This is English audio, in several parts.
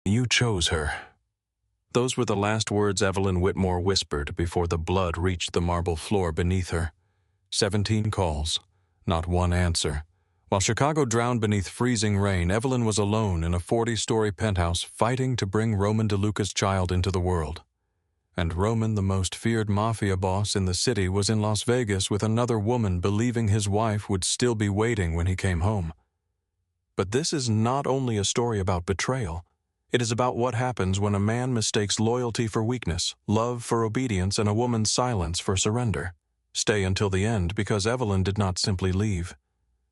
You chose her." Those were the last words Evelyn Whitmore whispered before the blood reached the marble floor beneath her. 17 calls, not one answer. While Chicago drowned beneath freezing rain, Evelyn was alone in a 40-story penthouse fighting to bring Roman DeLuca's child into the world. And Roman, the most feared Mafia boss in the city, was in Las Vegas with another woman, believing his wife would still be waiting when he came home. But this is not only a story about betrayal. It is about what happens when a man mistakes loyalty for weakness, love for obedience, and a woman's silence for surrender. Stay until the end, because Evelyn did not simply leave.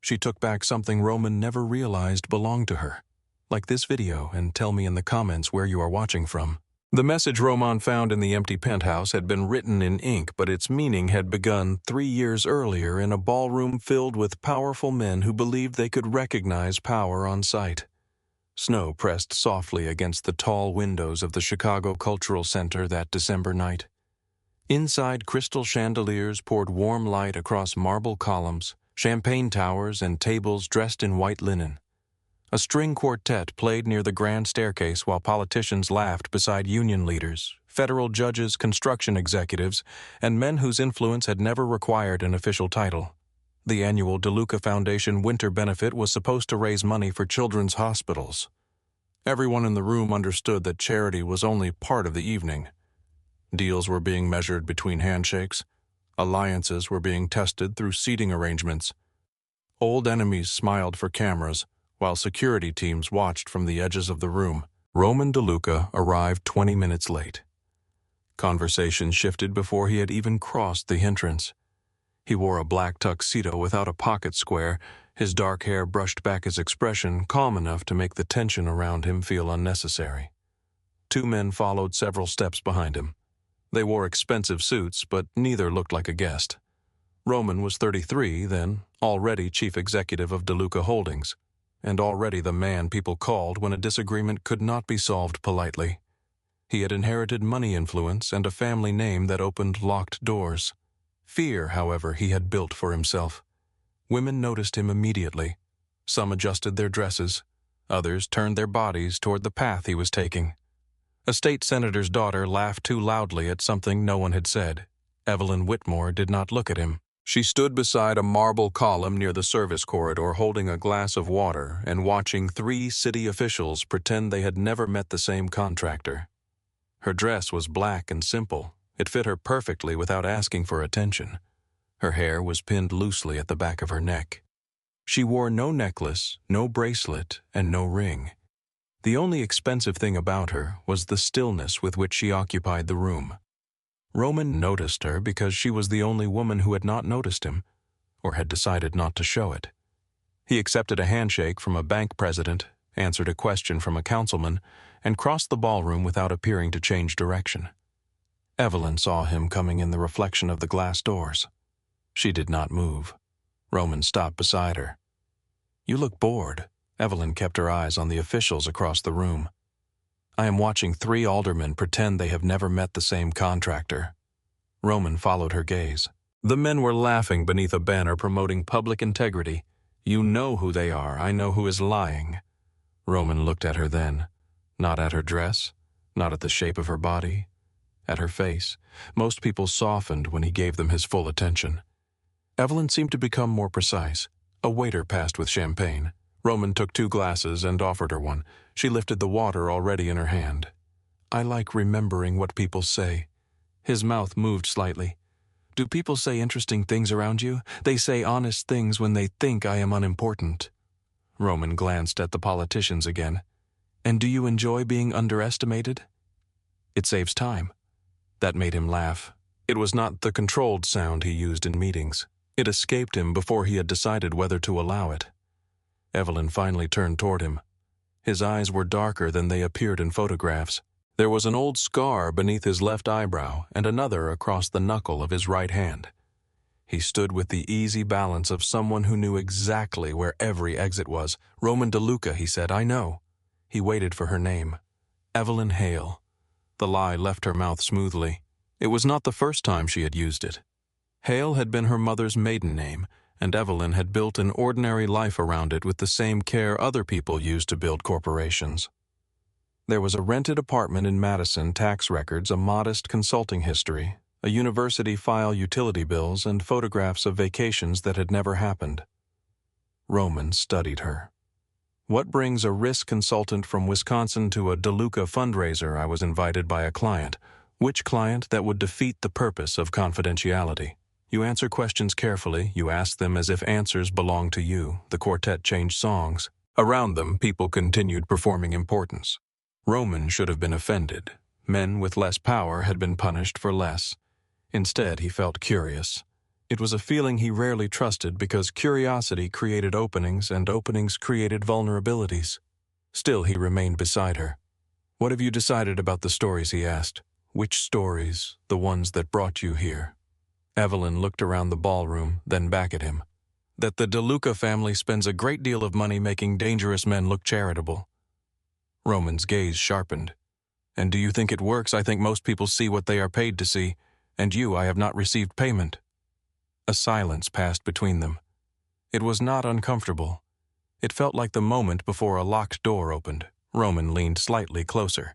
She took back something Roman never realized belonged to her. Like this video and tell me in the comments where you are watching from. The message Roman found in the empty penthouse had been written in ink, but its meaning had begun 3 years earlier in a ballroom filled with powerful men who believed they could recognize power on sight. Snow pressed softly against the tall windows of the Chicago Cultural Center that December night. Inside, crystal chandeliers poured warm light across marble columns, champagne towers, and tables dressed in white linen. A string quartet played near the grand staircase while politicians laughed beside union leaders, federal judges, construction executives, and men whose influence had never required an official title. The annual DeLuca Foundation winter benefit was supposed to raise money for children's hospitals. Everyone in the room understood that charity was only part of the evening. Deals were being measured between handshakes. Alliances were being tested through seating arrangements. Old enemies smiled for cameras, while security teams watched from the edges of the room. Roman DeLuca arrived 20 minutes late. Conversation shifted before he had even crossed the entrance. He wore a black tuxedo without a pocket square, his dark hair brushed back his expression, calm enough to make the tension around him feel unnecessary. 2 men followed several steps behind him. They wore expensive suits, but neither looked like a guest. Roman was 33 then, already chief executive of DeLuca Holdings, and already the man people called when a disagreement could not be solved politely. He had inherited money influence and a family name that opened locked doors. Fear, however, he had built for himself. Women noticed him immediately. Some adjusted their dresses. Others turned their bodies toward the path he was taking. A state senator's daughter laughed too loudly at something no one had said. Evelyn Whitmore did not look at him. She stood beside a marble column near the service corridor holding a glass of water and watching 3 city officials pretend they had never met the same contractor. Her dress was black and simple. It fit her perfectly without asking for attention. Her hair was pinned loosely at the back of her neck. She wore no necklace, no bracelet, and no ring. The only expensive thing about her was the stillness with which she occupied the room. Roman noticed her because she was the only woman who had not noticed him, or had decided not to show it. He accepted a handshake from a bank president, answered a question from a councilman, and crossed the ballroom without appearing to change direction. Evelyn saw him coming in the reflection of the glass doors. She did not move. Roman stopped beside her. "You look bored." Evelyn kept her eyes on the officials across the room. "I am watching 3 aldermen pretend they have never met the same contractor." Roman followed her gaze. The men were laughing beneath a banner promoting public integrity. "You know who they are. I know who is lying." Roman looked at her then. Not at her dress, not at the shape of her body. At her face. Most people softened when he gave them his full attention. Evelyn seemed to become more precise. A waiter passed with champagne. Roman took 2 glasses and offered her one. She lifted the water already in her hand. "I like remembering what people say." His mouth moved slightly. "Do people say interesting things around you? They say honest things when they think I am unimportant." Roman glanced at the politicians again. "And do you enjoy being underestimated?" "It saves time." That made him laugh. It was not the controlled sound he used in meetings. It escaped him before he had decided whether to allow it. Evelyn finally turned toward him. His eyes were darker than they appeared in photographs. There was an old scar beneath his left eyebrow and another across the knuckle of his right hand. He stood with the easy balance of someone who knew exactly where every exit was. "Roman DeLuca," he said. "I know." He waited for her name. Evelyn Hale. The lie left her mouth smoothly. It was not the first time she had used it. Hale had been her mother's maiden name, and Evelyn had built an ordinary life around it with the same care other people use to build corporations. There was a rented apartment in Madison, tax records, a modest consulting history, a university file, utility bills, and photographs of vacations that had never happened. Roman studied her. What brings a risk consultant from Wisconsin to a DeLuca fundraiser? I was invited by a client. Which client? That would defeat the purpose of confidentiality. You answer questions carefully, you ask them as if answers belong to you. The quartet changed songs. Around them, people continued performing importance. Roman should have been offended. Men with less power had been punished for less. Instead, he felt curious. It was a feeling he rarely trusted because curiosity created openings and openings created vulnerabilities. Still, he remained beside her. "What have you decided about the stories?" he asked. "Which stories? The ones that brought you here?" Evelyn looked around the ballroom, then back at him. "That the DeLuca family spends a great deal of money making dangerous men look charitable." Roman's gaze sharpened. "And do you think it works? I think most people see what they are paid to see. And I have not received payment." A silence passed between them. It was not uncomfortable. It felt like the moment before a locked door opened. Roman leaned slightly closer.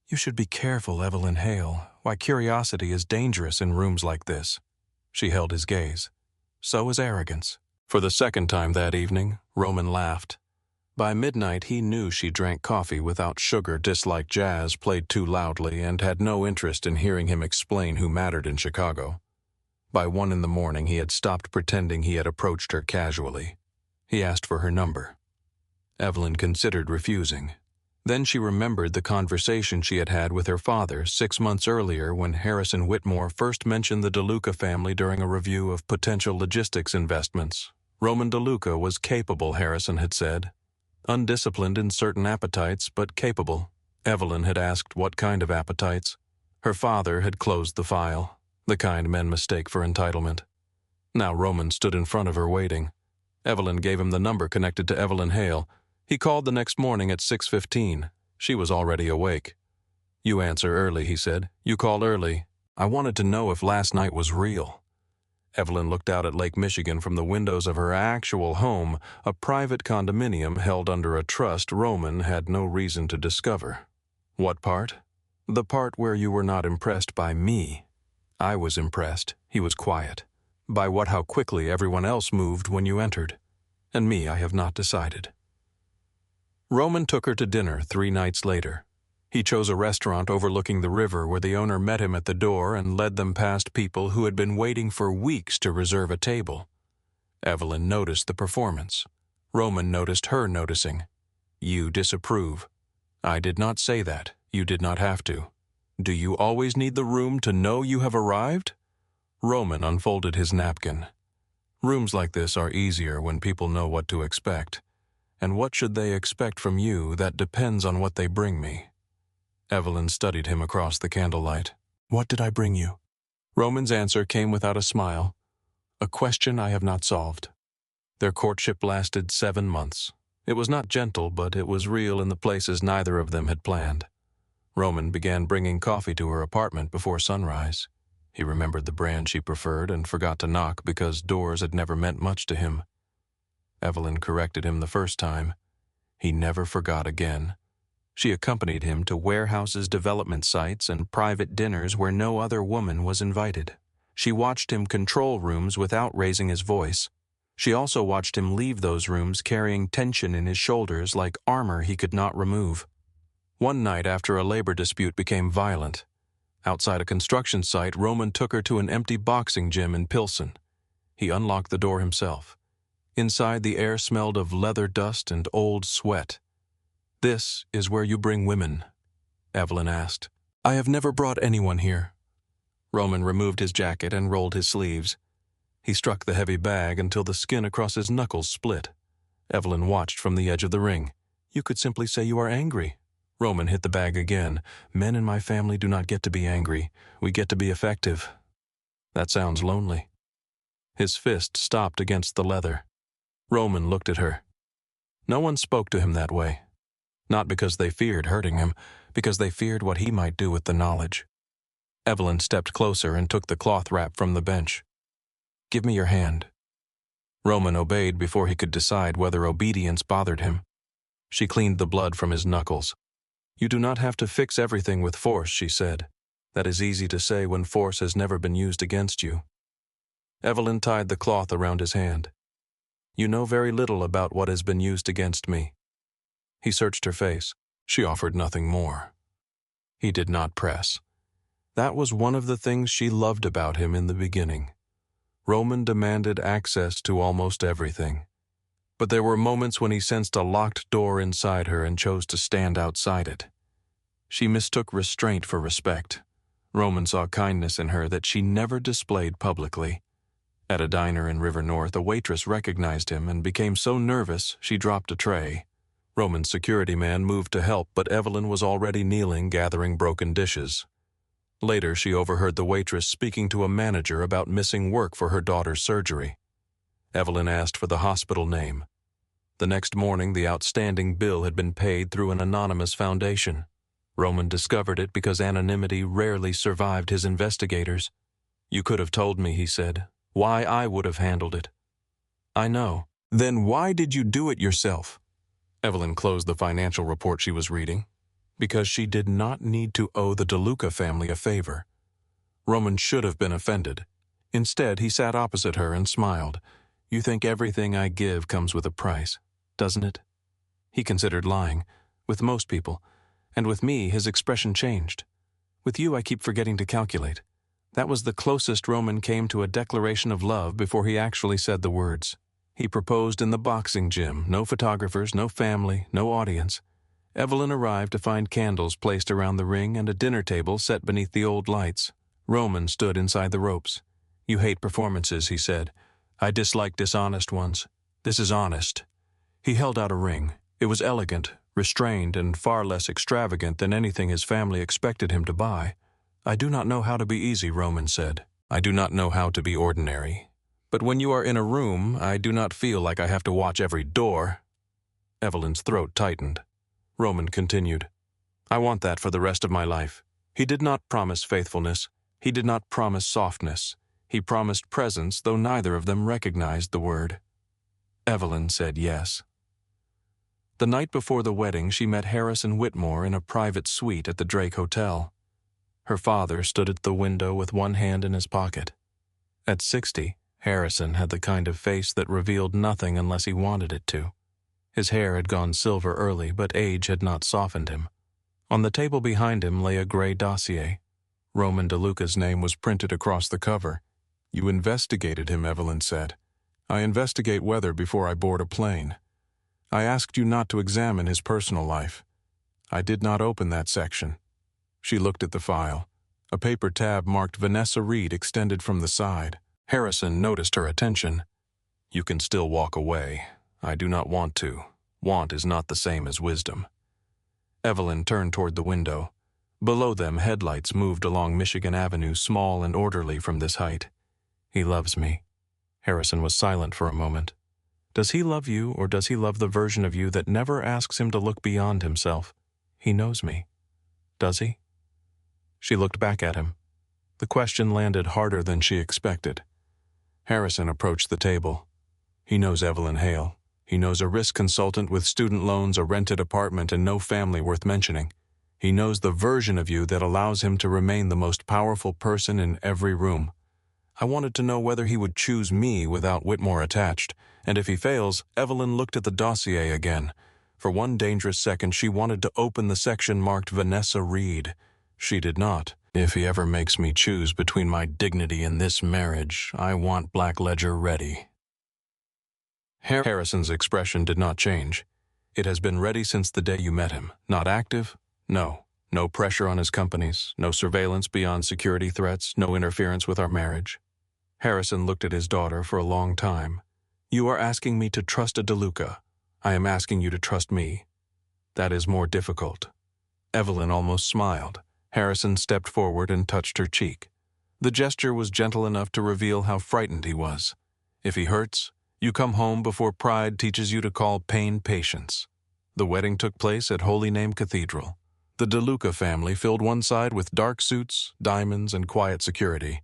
"You should be careful, Evelyn Hale. Why, curiosity is dangerous in rooms like this." She held his gaze. "So is arrogance." For the second time that evening, Roman laughed. By midnight, he knew she drank coffee without sugar, disliked jazz, played too loudly, and had no interest in hearing him explain who mattered in Chicago. By 1 a.m, he had stopped pretending he had approached her casually. He asked for her number. Evelyn considered refusing. Then she remembered the conversation she had had with her father 6 months earlier when Harrison Whitmore first mentioned the DeLuca family during a review of potential logistics investments. Roman DeLuca was capable, Harrison had said. Undisciplined in certain appetites, but capable. Evelyn had asked what kind of appetites. Her father had closed the file, the kind men mistake for entitlement. Now Roman stood in front of her waiting. Evelyn gave him the number connected to Evelyn Hale. He called the next morning at 6:15. She was already awake. "You answer early," he said. "You call early. I wanted to know if last night was real." Evelyn looked out at Lake Michigan from the windows of her actual home, a private condominium held under a trust Roman had no reason to discover. "What part?" "The part where you were not impressed by me." "I was impressed." He was quiet. "By how quickly everyone else moved when you entered. And me, I have not decided." Roman took her to dinner 3 nights later. He chose a restaurant overlooking the river where the owner met him at the door and led them past people who had been waiting for weeks to reserve a table. Evelyn noticed the performance. Roman noticed her noticing. "You disapprove." "I did not say that. You did not have to." "Do you always need the room to know you have arrived?" Roman unfolded his napkin. "Rooms like this are easier when people know what to expect. And what should they expect from you? That depends on what they bring me." Evelyn studied him across the candlelight. "What did I bring you?" Roman's answer came without a smile. "A question I have not solved." Their courtship lasted 7 months. It was not gentle, but it was real in the places neither of them had planned. Roman began bringing coffee to her apartment before sunrise. He remembered the brand she preferred and forgot to knock because doors had never meant much to him. Evelyn corrected him the first time. He never forgot again. She accompanied him to warehouses, development sites, and private dinners where no other woman was invited. She watched him control rooms without raising his voice. She also watched him leave those rooms carrying tension in his shoulders like armor he could not remove. One night after a labor dispute became violent, outside a construction site, Roman took her to an empty boxing gym in Pilsen. He unlocked the door himself. Inside, the air smelled of leather dust and old sweat. "This is where you bring women?" Evelyn asked. "I have never brought anyone here." Roman removed his jacket and rolled his sleeves. He struck the heavy bag until the skin across his knuckles split. Evelyn watched from the edge of the ring. "You could simply say you are angry." Roman hit the bag again. "Men in my family do not get to be angry. We get to be effective." "That sounds lonely." His fist stopped against the leather. Roman looked at her. No one spoke to him that way. Not because they feared hurting him, because they feared what he might do with the knowledge. Evelyn stepped closer and took the cloth wrap from the bench. "Give me your hand." Roman obeyed before he could decide whether obedience bothered him. She cleaned the blood from his knuckles. You do not have to fix everything with force, she said. That is easy to say when force has never been used against you. Evelyn tied the cloth around his hand. You know very little about what has been used against me. He searched her face. She offered nothing more. He did not press. That was one of the things she loved about him in the beginning. Roman demanded access to almost everything. But there were moments when he sensed a locked door inside her and chose to stand outside it. She mistook restraint for respect. Roman saw kindness in her that she never displayed publicly. At a diner in River North, a waitress recognized him and became so nervous she dropped a tray. Roman's security man moved to help, but Evelyn was already kneeling, gathering broken dishes. Later, she overheard the waitress speaking to a manager about missing work for her daughter's surgery. Evelyn asked for the hospital name. The next morning, the outstanding bill had been paid through an anonymous foundation. Roman discovered it because anonymity rarely survived his investigators. You could have told me, he said, why I would have handled it. I know. Then why did you do it yourself? Evelyn closed the financial report she was reading. Because she did not need to owe the DeLuca family a favor. Roman should have been offended. Instead, he sat opposite her and smiled. You think everything I give comes with a price, doesn't it? He considered lying. With most people. And with me, his expression changed. With you, I keep forgetting to calculate. That was the closest Roman came to a declaration of love before he actually said the words. He proposed in the boxing gym, no photographers, no family, no audience. Evelyn arrived to find candles placed around the ring and a dinner table set beneath the old lights. Roman stood inside the ropes. You hate performances, he said. I dislike dishonest ones. This is honest. He held out a ring. It was elegant, restrained, and far less extravagant than anything his family expected him to buy. I do not know how to be easy, Roman said. I do not know how to be ordinary. But when you are in a room, I do not feel like I have to watch every door. Evelyn's throat tightened. Roman continued. I want that for the rest of my life. He did not promise faithfulness. He did not promise softness. He promised presence, though neither of them recognized the word. Evelyn said yes. The night before the wedding, she met Harrison Whitmore in a private suite at the Drake Hotel. Her father stood at the window with one hand in his pocket. At 60, Harrison had the kind of face that revealed nothing unless he wanted it to. His hair had gone silver early, but age had not softened him. On the table behind him lay a gray dossier. Roman DeLuca's name was printed across the cover. You investigated him, Evelyn said. I investigate weather before I board a plane. I asked you not to examine his personal life. I did not open that section. She looked at the file. A paper tab marked Vanessa Reed extended from the side. Harrison noticed her attention. You can still walk away. I do not want to. Want is not the same as wisdom. Evelyn turned toward the window. Below them, headlights moved along Michigan Avenue, small and orderly from this height. He loves me. Harrison was silent for a moment. Does he love you, or does he love the version of you that never asks him to look beyond himself? He knows me. Does he? She looked back at him. The question landed harder than she expected. Harrison approached the table. He knows Evelyn Hale. He knows a risk consultant with student loans, a rented apartment, and no family worth mentioning. He knows the version of you that allows him to remain the most powerful person in every room. I wanted to know whether he would choose me without Whitmore attached, and if he fails, Evelyn looked at the dossier again. For one dangerous second, she wanted to open the section marked Vanessa Reed. She did not. If he ever makes me choose between my dignity and this marriage, I want Black Ledger ready. Harrison's expression did not change. It has been ready since the day you met him. Not active? No. No pressure on his companies, no surveillance beyond security threats, no interference with our marriage. Harrison looked at his daughter for a long time. You are asking me to trust a DeLuca. I am asking you to trust me. That is more difficult. Evelyn almost smiled. Harrison stepped forward and touched her cheek. The gesture was gentle enough to reveal how frightened he was. If he hurts, you come home before pride teaches you to call pain patience. The wedding took place at Holy Name Cathedral. The DeLuca family filled one side with dark suits, diamonds, and quiet security.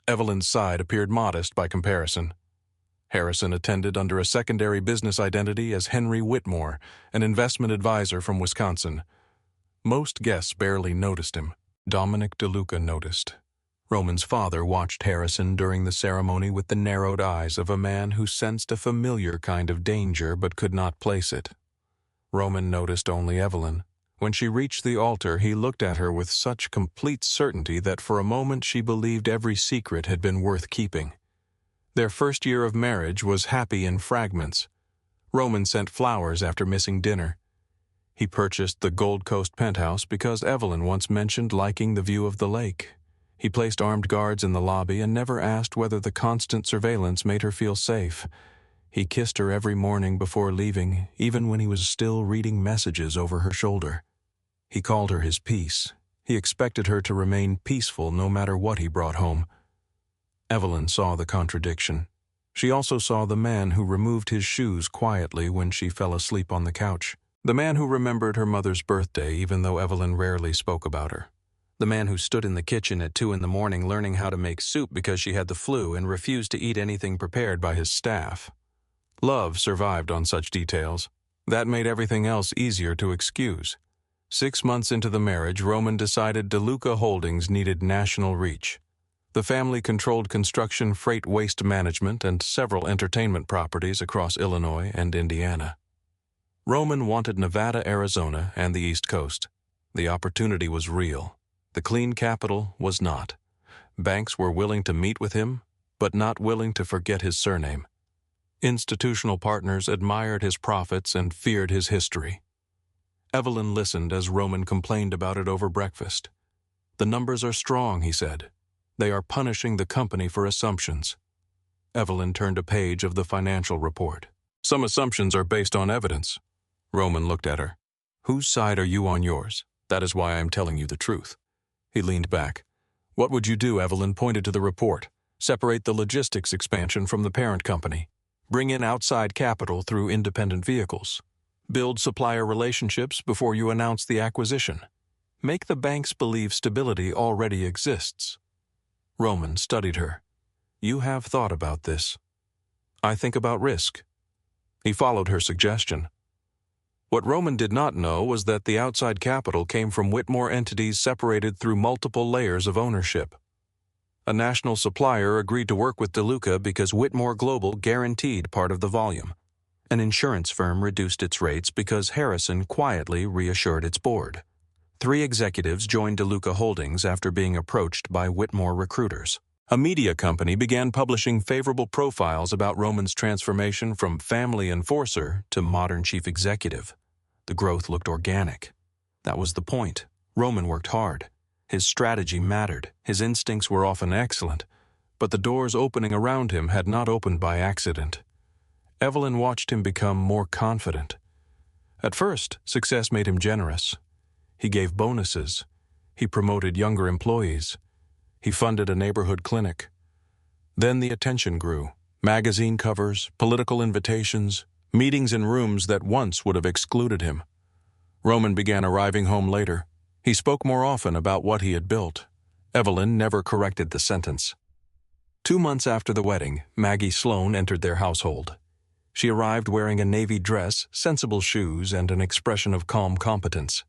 Evelyn's side appeared modest by comparison. Harrison attended under a secondary business identity as Henry Whitmore, an investment advisor from Wisconsin. Most guests barely noticed him. Dominic DeLuca noticed. Roman's father watched Harrison during the ceremony with the narrowed eyes of a man who sensed a familiar kind of danger but could not place it. Roman noticed only Evelyn. When she reached the altar, he looked at her with such complete certainty that for a moment she believed every secret had been worth keeping. Their first year of marriage was happy in fragments. Roman sent flowers after missing dinner. He purchased the Gold Coast penthouse because Evelyn once mentioned liking the view of the lake. He placed armed guards in the lobby and never asked whether the constant surveillance made her feel safe. He kissed her every morning before leaving, even when he was still reading messages over her shoulder. He called her his peace. He expected her to remain peaceful no matter what he brought home. Evelyn saw the contradiction. She also saw the man who removed his shoes quietly when she fell asleep on the couch. The man who remembered her mother's birthday even though Evelyn rarely spoke about her. The man who stood in the kitchen at 2 a.m. learning how to make soup because she had the flu and refused to eat anything prepared by his staff. Love survived on such details. That made everything else easier to excuse. 6 months into the marriage, Roman decided DeLuca Holdings needed national reach. The family controlled construction, freight waste management, and several entertainment properties across Illinois and Indiana. Roman wanted Nevada, Arizona, and the East Coast. The opportunity was real. The clean capital was not. Banks were willing to meet with him, but not willing to forget his surname. Institutional partners admired his profits and feared his history. Evelyn listened as Roman complained about it over breakfast. "The numbers are strong," he said. "They are punishing the company for assumptions." Evelyn turned a page of the financial report. "Some assumptions are based on evidence." Roman looked at her. "Whose side are you on yours? That is why I am telling you the truth." He leaned back. "What would you do?" Evelyn pointed to the report. "Separate the logistics expansion from the parent company. Bring in outside capital through independent vehicles. Build supplier relationships before you announce the acquisition. Make the banks believe stability already exists." Roman studied her. "You have thought about this." "I think about risk." He followed her suggestion. What Roman did not know was that the outside capital came from Whitmore entities separated through multiple layers of ownership. A national supplier agreed to work with DeLuca because Whitmore Global guaranteed part of the volume. An insurance firm reduced its rates because Harrison quietly reassured its board. 3 executives joined DeLuca Holdings after being approached by Whitmore recruiters. A media company began publishing favorable profiles about Roman's transformation from family enforcer to modern chief executive. The growth looked organic. That was the point. Roman worked hard. His strategy mattered. His instincts were often excellent. But the doors opening around him had not opened by accident. Evelyn watched him become more confident. At first, success made him generous. He gave bonuses. He promoted younger employees. He funded a neighborhood clinic. Then the attention grew. Magazine covers, political invitations, meetings in rooms that once would have excluded him. Roman began arriving home later. He spoke more often about what he had built. Evelyn never corrected the sentence. 2 months after the wedding, Maggie Sloan entered their household. She arrived wearing a navy dress, sensible shoes, and an expression of calm competence.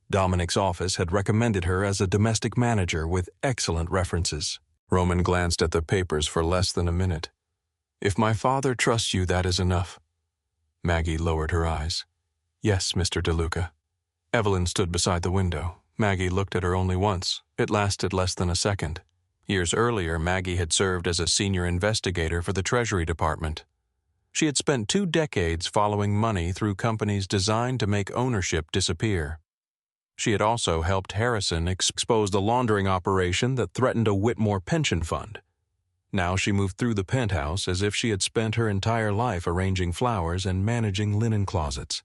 Dominic's office had recommended her as a domestic manager with excellent references. Roman glanced at the papers for less than a minute. "If my father trusts you, that is enough." Maggie lowered her eyes. "Yes, Mr. DeLuca." Evelyn stood beside the window. Maggie looked at her only once. It lasted less than a second. Years earlier, Maggie had served as a senior investigator for the Treasury Department. She had spent 2 decades following money through companies designed to make ownership disappear. She had also helped Harrison expose the laundering operation that threatened a Whitmore pension fund. Now she moved through the penthouse as if she had spent her entire life arranging flowers and managing linen closets.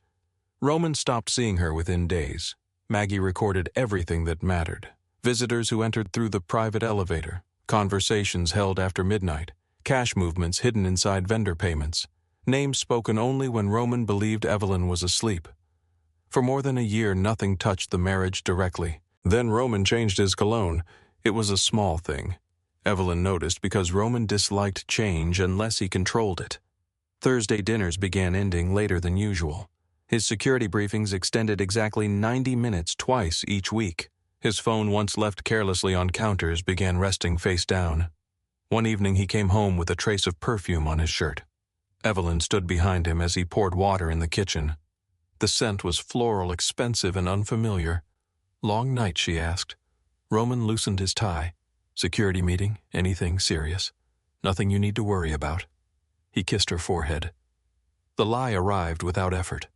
Roman stopped seeing her within days. Maggie recorded everything that mattered. Visitors who entered through the private elevator, conversations held after midnight, cash movements hidden inside vendor payments, names spoken only when Roman believed Evelyn was asleep. For more than a year, nothing touched the marriage directly. Then Roman changed his cologne. It was a small thing. Evelyn noticed because Roman disliked change unless he controlled it. Thursday dinners began ending later than usual. His security briefings extended exactly 90 minutes twice each week. His phone, once left carelessly on counters, began resting face down. One evening he came home with a trace of perfume on his shirt. Evelyn stood behind him as he poured water in the kitchen. The scent was floral, expensive, and unfamiliar. "Long night?" she asked. Roman loosened his tie. "Security meeting? Anything serious? Nothing you need to worry about." He kissed her forehead. The lie arrived without effort.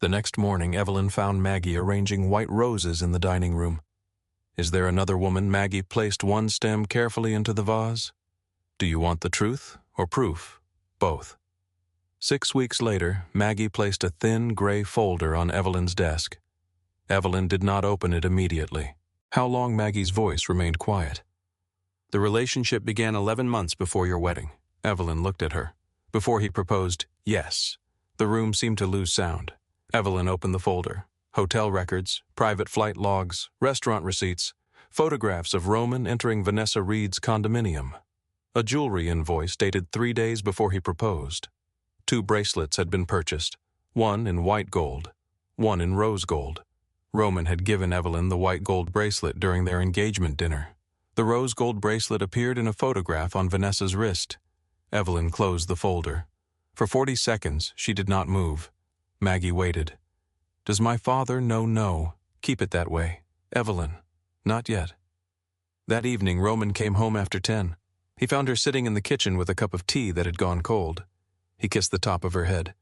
The next morning, Evelyn found Maggie arranging white roses in the dining room. "Is there another woman?" Maggie placed one stem carefully into the vase. "Do you want the truth or proof?" "Both." 6 weeks later, Maggie placed a thin gray folder on Evelyn's desk. Evelyn did not open it immediately. How long? Maggie's voice remained quiet. "The relationship began 11 months before your wedding." Evelyn looked at her. "Before he proposed?" "Yes." The room seemed to lose sound. Evelyn opened the folder. Hotel records, private flight logs, restaurant receipts, photographs of Roman entering Vanessa Reed's condominium. A jewelry invoice dated 3 days before he proposed. 2 bracelets had been purchased, one in white gold, one in rose gold. Roman had given Evelyn the white gold bracelet during their engagement dinner. The rose gold bracelet appeared in a photograph on Vanessa's wrist. Evelyn closed the folder. For 40 seconds, she did not move. Maggie waited. "Does my father know? No. Keep it that way." "Evelyn." "Not yet." That evening, Roman came home after 10. He found her sitting in the kitchen with a cup of tea that had gone cold. He kissed the top of her head.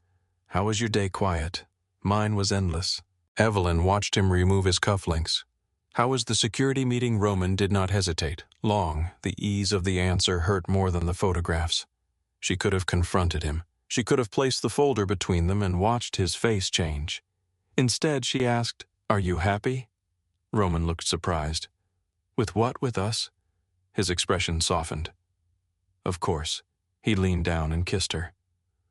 "How was your day?" "Quiet." "Mine was endless." Evelyn watched him remove his cufflinks. "How was the security meeting?" Roman did not hesitate. "Long." The ease of the answer hurt more than the photographs. She could have confronted him. She could have placed the folder between them and watched his face change. Instead, she asked, "Are you happy?" Roman looked surprised. "With what? With us?" His expression softened. "Of course." He leaned down and kissed her.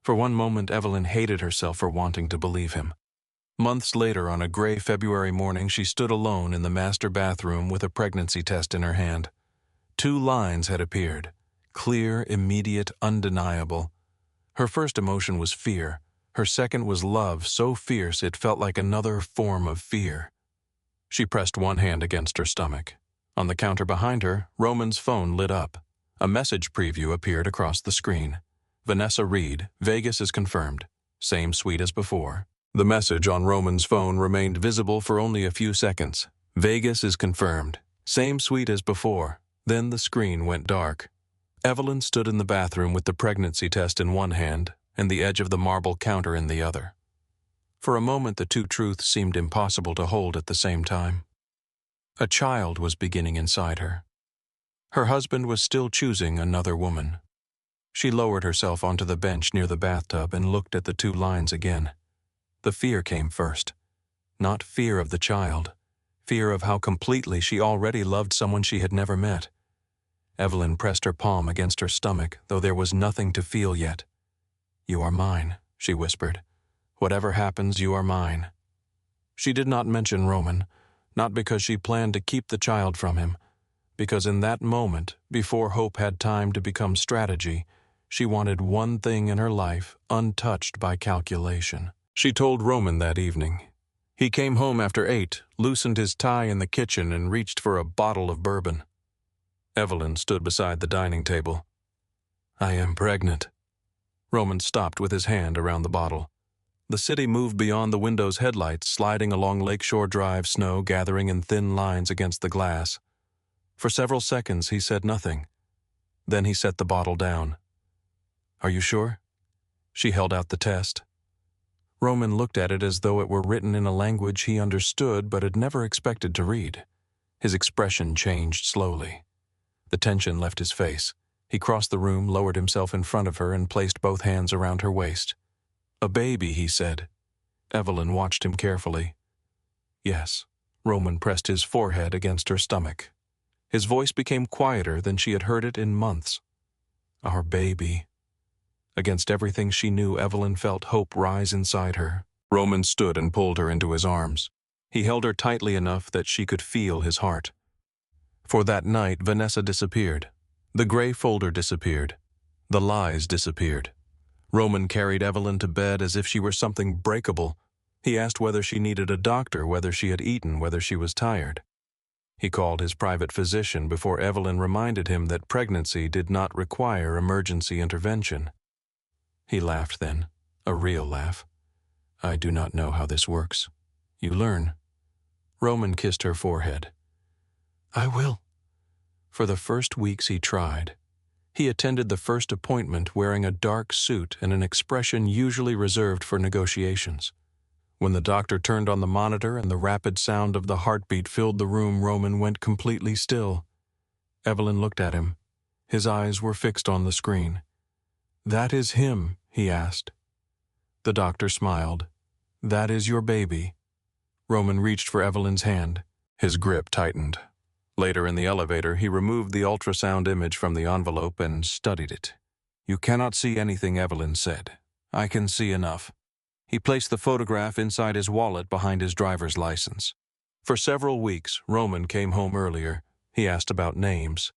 For one moment, Evelyn hated herself for wanting to believe him. Months later, on a gray February morning, she stood alone in the master bathroom with a pregnancy test in her hand. 2 lines had appeared. Clear, immediate, undeniable. Her first emotion was fear. Her second was love, so fierce it felt like another form of fear. She pressed one hand against her stomach. On the counter behind her, Roman's phone lit up. A message preview appeared across the screen. "Vanessa Reed, Vegas is confirmed. Same suite as before." The message on Roman's phone remained visible for only a few seconds. "Vegas is confirmed. Same suite as before." Then the screen went dark. Evelyn stood in the bathroom with the pregnancy test in one hand and the edge of the marble counter in the other. For a moment, the two truths seemed impossible to hold at the same time. A child was beginning inside her. Her husband was still choosing another woman. She lowered herself onto the bench near the bathtub and looked at the 2 lines again. The fear came first. Not fear of the child. Fear of how completely she already loved someone she had never met. Evelyn pressed her palm against her stomach, though there was nothing to feel yet. "You are mine," she whispered. "Whatever happens, you are mine." She did not mention Roman, not because she planned to keep the child from him, because in that moment, before hope had time to become strategy, she wanted one thing in her life untouched by calculation. She told Roman that evening. He came home after 8, loosened his tie in the kitchen, and reached for a bottle of bourbon. Evelyn stood beside the dining table. "I am pregnant." Roman stopped with his hand around the bottle. The city moved beyond the window's headlights, sliding along Lakeshore Drive, snow gathering in thin lines against the glass. For several seconds he said nothing. Then he set the bottle down. "Are you sure?" She held out the test. Roman looked at it as though it were written in a language he understood but had never expected to read. His expression changed slowly. The tension left his face. He crossed the room, lowered himself in front of her, and placed both hands around her waist. "A baby," he said. Evelyn watched him carefully. "Yes." Roman pressed his forehead against her stomach. His voice became quieter than she had heard it in months. "Our baby." Against everything she knew, Evelyn felt hope rise inside her. Roman stood and pulled her into his arms. He held her tightly enough that she could feel his heart. For that night, Vanessa disappeared. The gray folder disappeared. The lies disappeared. Roman carried Evelyn to bed as if she were something breakable, He asked whether she needed a doctor, whether she had eaten, whether she was tired. He called his private physician before Evelyn reminded him that pregnancy did not require emergency intervention. He laughed then, a real laugh. "I do not know how this works. You learn." Roman kissed her forehead. "I will." For the first weeks he tried. He attended the first appointment wearing a dark suit and an expression usually reserved for negotiations. When the doctor turned on the monitor and the rapid sound of the heartbeat filled the room, Roman went completely still. Evelyn looked at him. His eyes were fixed on the screen. "That is him?" he asked. The doctor smiled. "That is your baby." Roman reached for Evelyn's hand. His grip tightened. Later in the elevator, he removed the ultrasound image from the envelope and studied it. "You cannot see anything," Evelyn said. "I can see enough." He placed the photograph inside his wallet behind his driver's license. For several weeks, Roman came home earlier. He asked about names.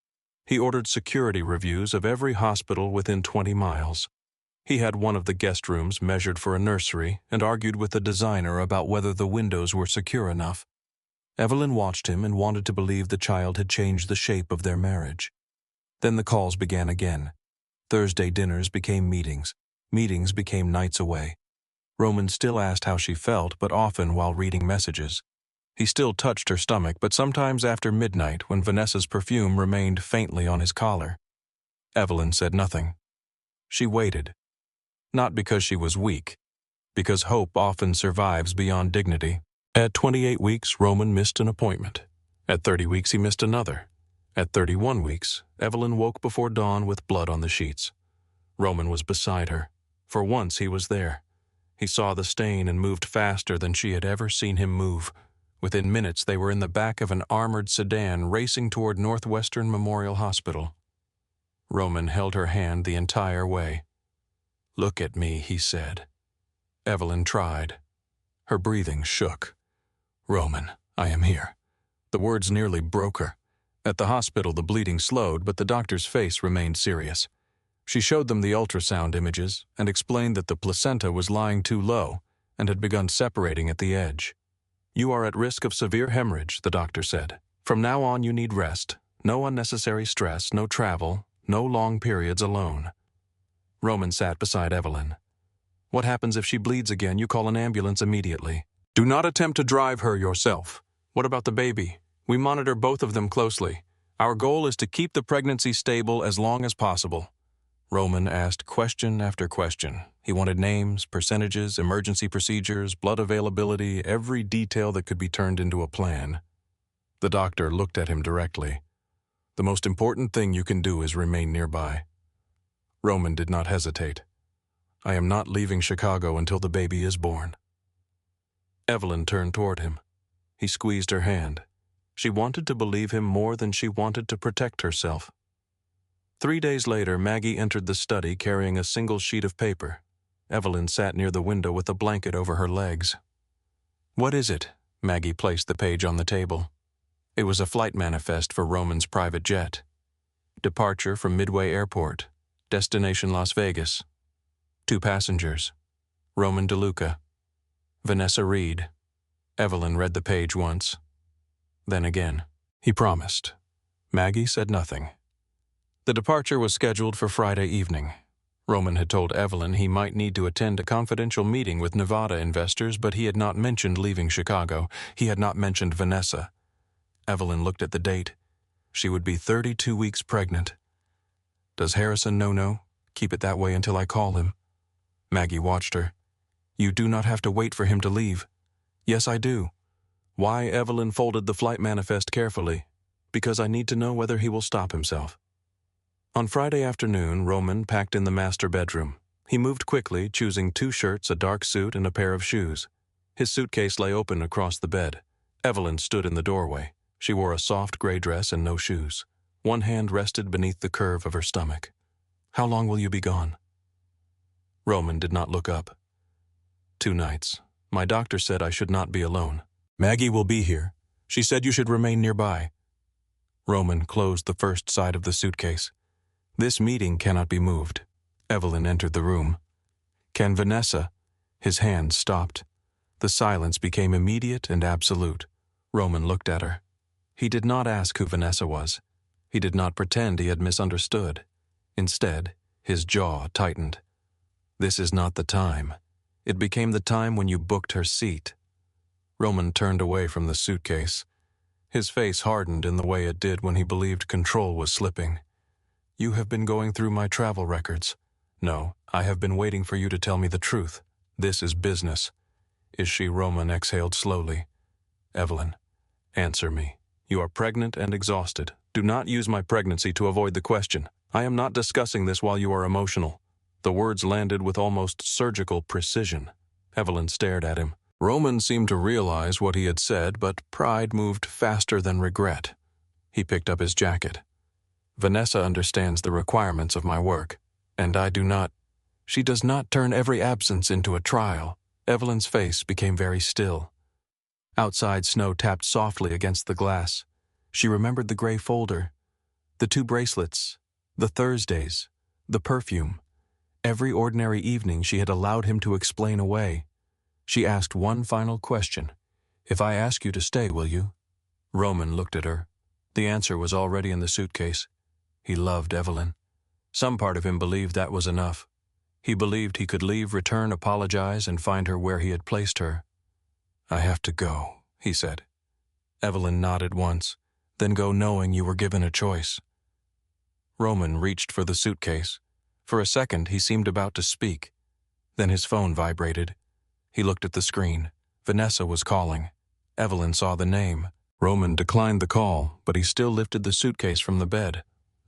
He ordered security reviews of every hospital within 20 miles. He had one of the guest rooms measured for a nursery and argued with the designer about whether the windows were secure enough. Evelyn watched him and wanted to believe the child had changed the shape of their marriage. Then the calls began again. Thursday dinners became meetings. Meetings became nights away. Roman still asked how she felt, but often while reading messages. He still touched her stomach, but sometimes after midnight when Vanessa's perfume remained faintly on his collar. Evelyn said nothing. She waited. Not because she was weak, because hope often survives beyond dignity. At 28 weeks, Roman missed an appointment. At 30 weeks, he missed another. At 31 weeks, Evelyn woke before dawn with blood on the sheets. Roman was beside her. For once, he was there. He saw the stain and moved faster than she had ever seen him move. Within minutes, they were in the back of an armored sedan racing toward Northwestern Memorial Hospital. Roman held her hand the entire way. "Look at me," he said. Evelyn tried. Her breathing shook. "Roman, I am here." The words nearly broke her. At the hospital, the bleeding slowed, but the doctor's face remained serious. She showed them the ultrasound images and explained that the placenta was lying too low and had begun separating at the edge. "You are at risk of severe hemorrhage," the doctor said. "From now on, you need rest. No unnecessary stress, no travel, no long periods alone." Roman sat beside Evelyn. "What happens if she bleeds again? You call an ambulance immediately. Do not attempt to drive her yourself. What about the baby? We monitor both of them closely. Our goal is to keep the pregnancy stable as long as possible." Roman asked question after question. He wanted names, percentages, emergency procedures, blood availability, every detail that could be turned into a plan. The doctor looked at him directly. "The most important thing you can do is remain nearby." Roman did not hesitate. "I am not leaving Chicago until the baby is born." Evelyn turned toward him. He squeezed her hand. She wanted to believe him more than she wanted to protect herself. 3 days later, Maggie entered the study carrying a single sheet of paper. Evelyn sat near the window with a blanket over her legs. "What is it?" Maggie placed the page on the table. It was a flight manifest for Roman's private jet. Departure from Midway Airport. Destination Las Vegas. 2 passengers. Roman DeLuca. Vanessa Reed. Evelyn read the page once. Then again. He promised. Maggie said nothing. The departure was scheduled for Friday evening. Roman had told Evelyn he might need to attend a confidential meeting with Nevada investors, but he had not mentioned leaving Chicago. He had not mentioned Vanessa. Evelyn looked at the date. She would be 32 weeks pregnant. "Does Harrison know? Keep it that way until I call him." Maggie watched her. "You do not have to wait for him to leave." "Yes, I do." Why? Evelyn folded the flight manifest carefully. "Because I need to know whether he will stop himself." On Friday afternoon, Roman packed in the master bedroom. He moved quickly, choosing 2 shirts, a dark suit, and a pair of shoes. His suitcase lay open across the bed. Evelyn stood in the doorway. She wore a soft gray dress and no shoes. One hand rested beneath the curve of her stomach. "How long will you be gone?" Roman did not look up. 2 nights. My doctor said I should not be alone. Maggie will be here. She said you should remain nearby." Roman closed the first side of the suitcase. "This meeting cannot be moved." Evelyn entered the room. "Can Vanessa?" His hand stopped. The silence became immediate and absolute. Roman looked at her. He did not ask who Vanessa was. He did not pretend he had misunderstood. Instead, his jaw tightened. This is not the time. It became the time when you booked her seat. Roman turned away from the suitcase. His face hardened in the way it did when he believed control was slipping. You have been going through my travel records. No, I have been waiting for you to tell me the truth. This is business. Is she? Roman exhaled slowly. Evelyn, answer me. You are pregnant and exhausted. Do not use my pregnancy to avoid the question. I am not discussing this while you are emotional. The words landed with almost surgical precision. Evelyn stared at him. Roman seemed to realize what he had said, but pride moved faster than regret. He picked up his jacket. Vanessa understands the requirements of my work, and I do not. She does not turn every absence into a trial. Evelyn's face became very still. Outside, snow tapped softly against the glass. She remembered the gray folder, the 2 bracelets, the Thursdays, the perfume. Every ordinary evening she had allowed him to explain away. She asked one final question. If I ask you to stay, will you? Roman looked at her. The answer was already in the suitcase. He loved Evelyn. Some part of him believed that was enough. He believed he could leave, return, apologize, and find her where he had placed her. I have to go, he said. Evelyn nodded once, then go knowing you were given a choice. Roman reached for the suitcase. For a second, he seemed about to speak. Then his phone vibrated. He looked at the screen. Vanessa was calling. Evelyn saw the name. Roman declined the call, but he still lifted the suitcase from the bed.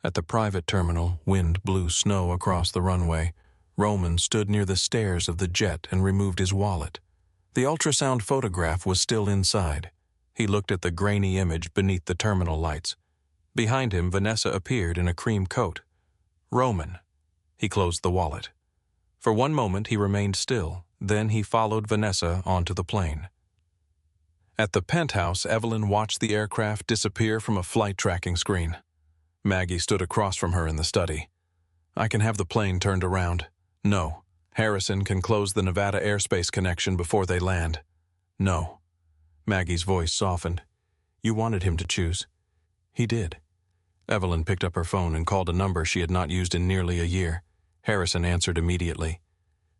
At the private terminal, wind blew snow across the runway. Roman stood near the stairs of the jet and removed his wallet. The ultrasound photograph was still inside. He looked at the grainy image beneath the terminal lights. Behind him, Vanessa appeared in a cream coat. Roman. He closed the wallet. For one moment, he remained still. Then he followed Vanessa onto the plane. At the penthouse, Evelyn watched the aircraft disappear from a flight tracking screen. Maggie stood across from her in the study. I can have the plane turned around. No. Harrison can close the Nevada airspace connection before they land. No. Maggie's voice softened. You wanted him to choose. He did. Evelyn picked up her phone and called a number she had not used in nearly a year. Harrison answered immediately.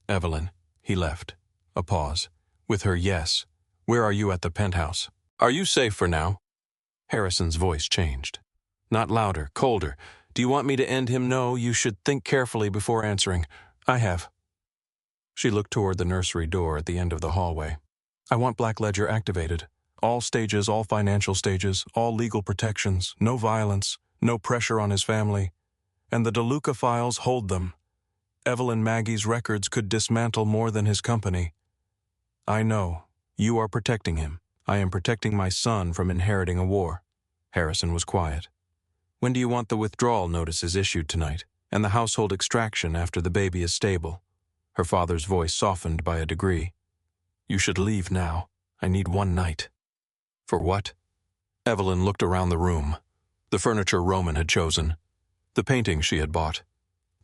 Evelyn. He left. A pause. With her yes. Where are you at the penthouse? Are you safe for now? Harrison's voice changed. Not louder, colder. Do you want me to end him? No, you should think carefully before answering. I have. She looked toward the nursery door at the end of the hallway. I want Black Ledger activated. All stages, all financial stages, all legal protections, no violence, no pressure on his family. And the DeLuca files hold them. Evelyn Maggie's records could dismantle more than his company. I know. You are protecting him. I am protecting my son from inheriting a war. Harrison was quiet. When do you want the withdrawal notices issued tonight, and the household extraction after the baby is stable? Her father's voice softened by a degree. You should leave now. I need 1 night. For what? Evelyn looked around the room. The furniture Roman had chosen. The paintings she had bought.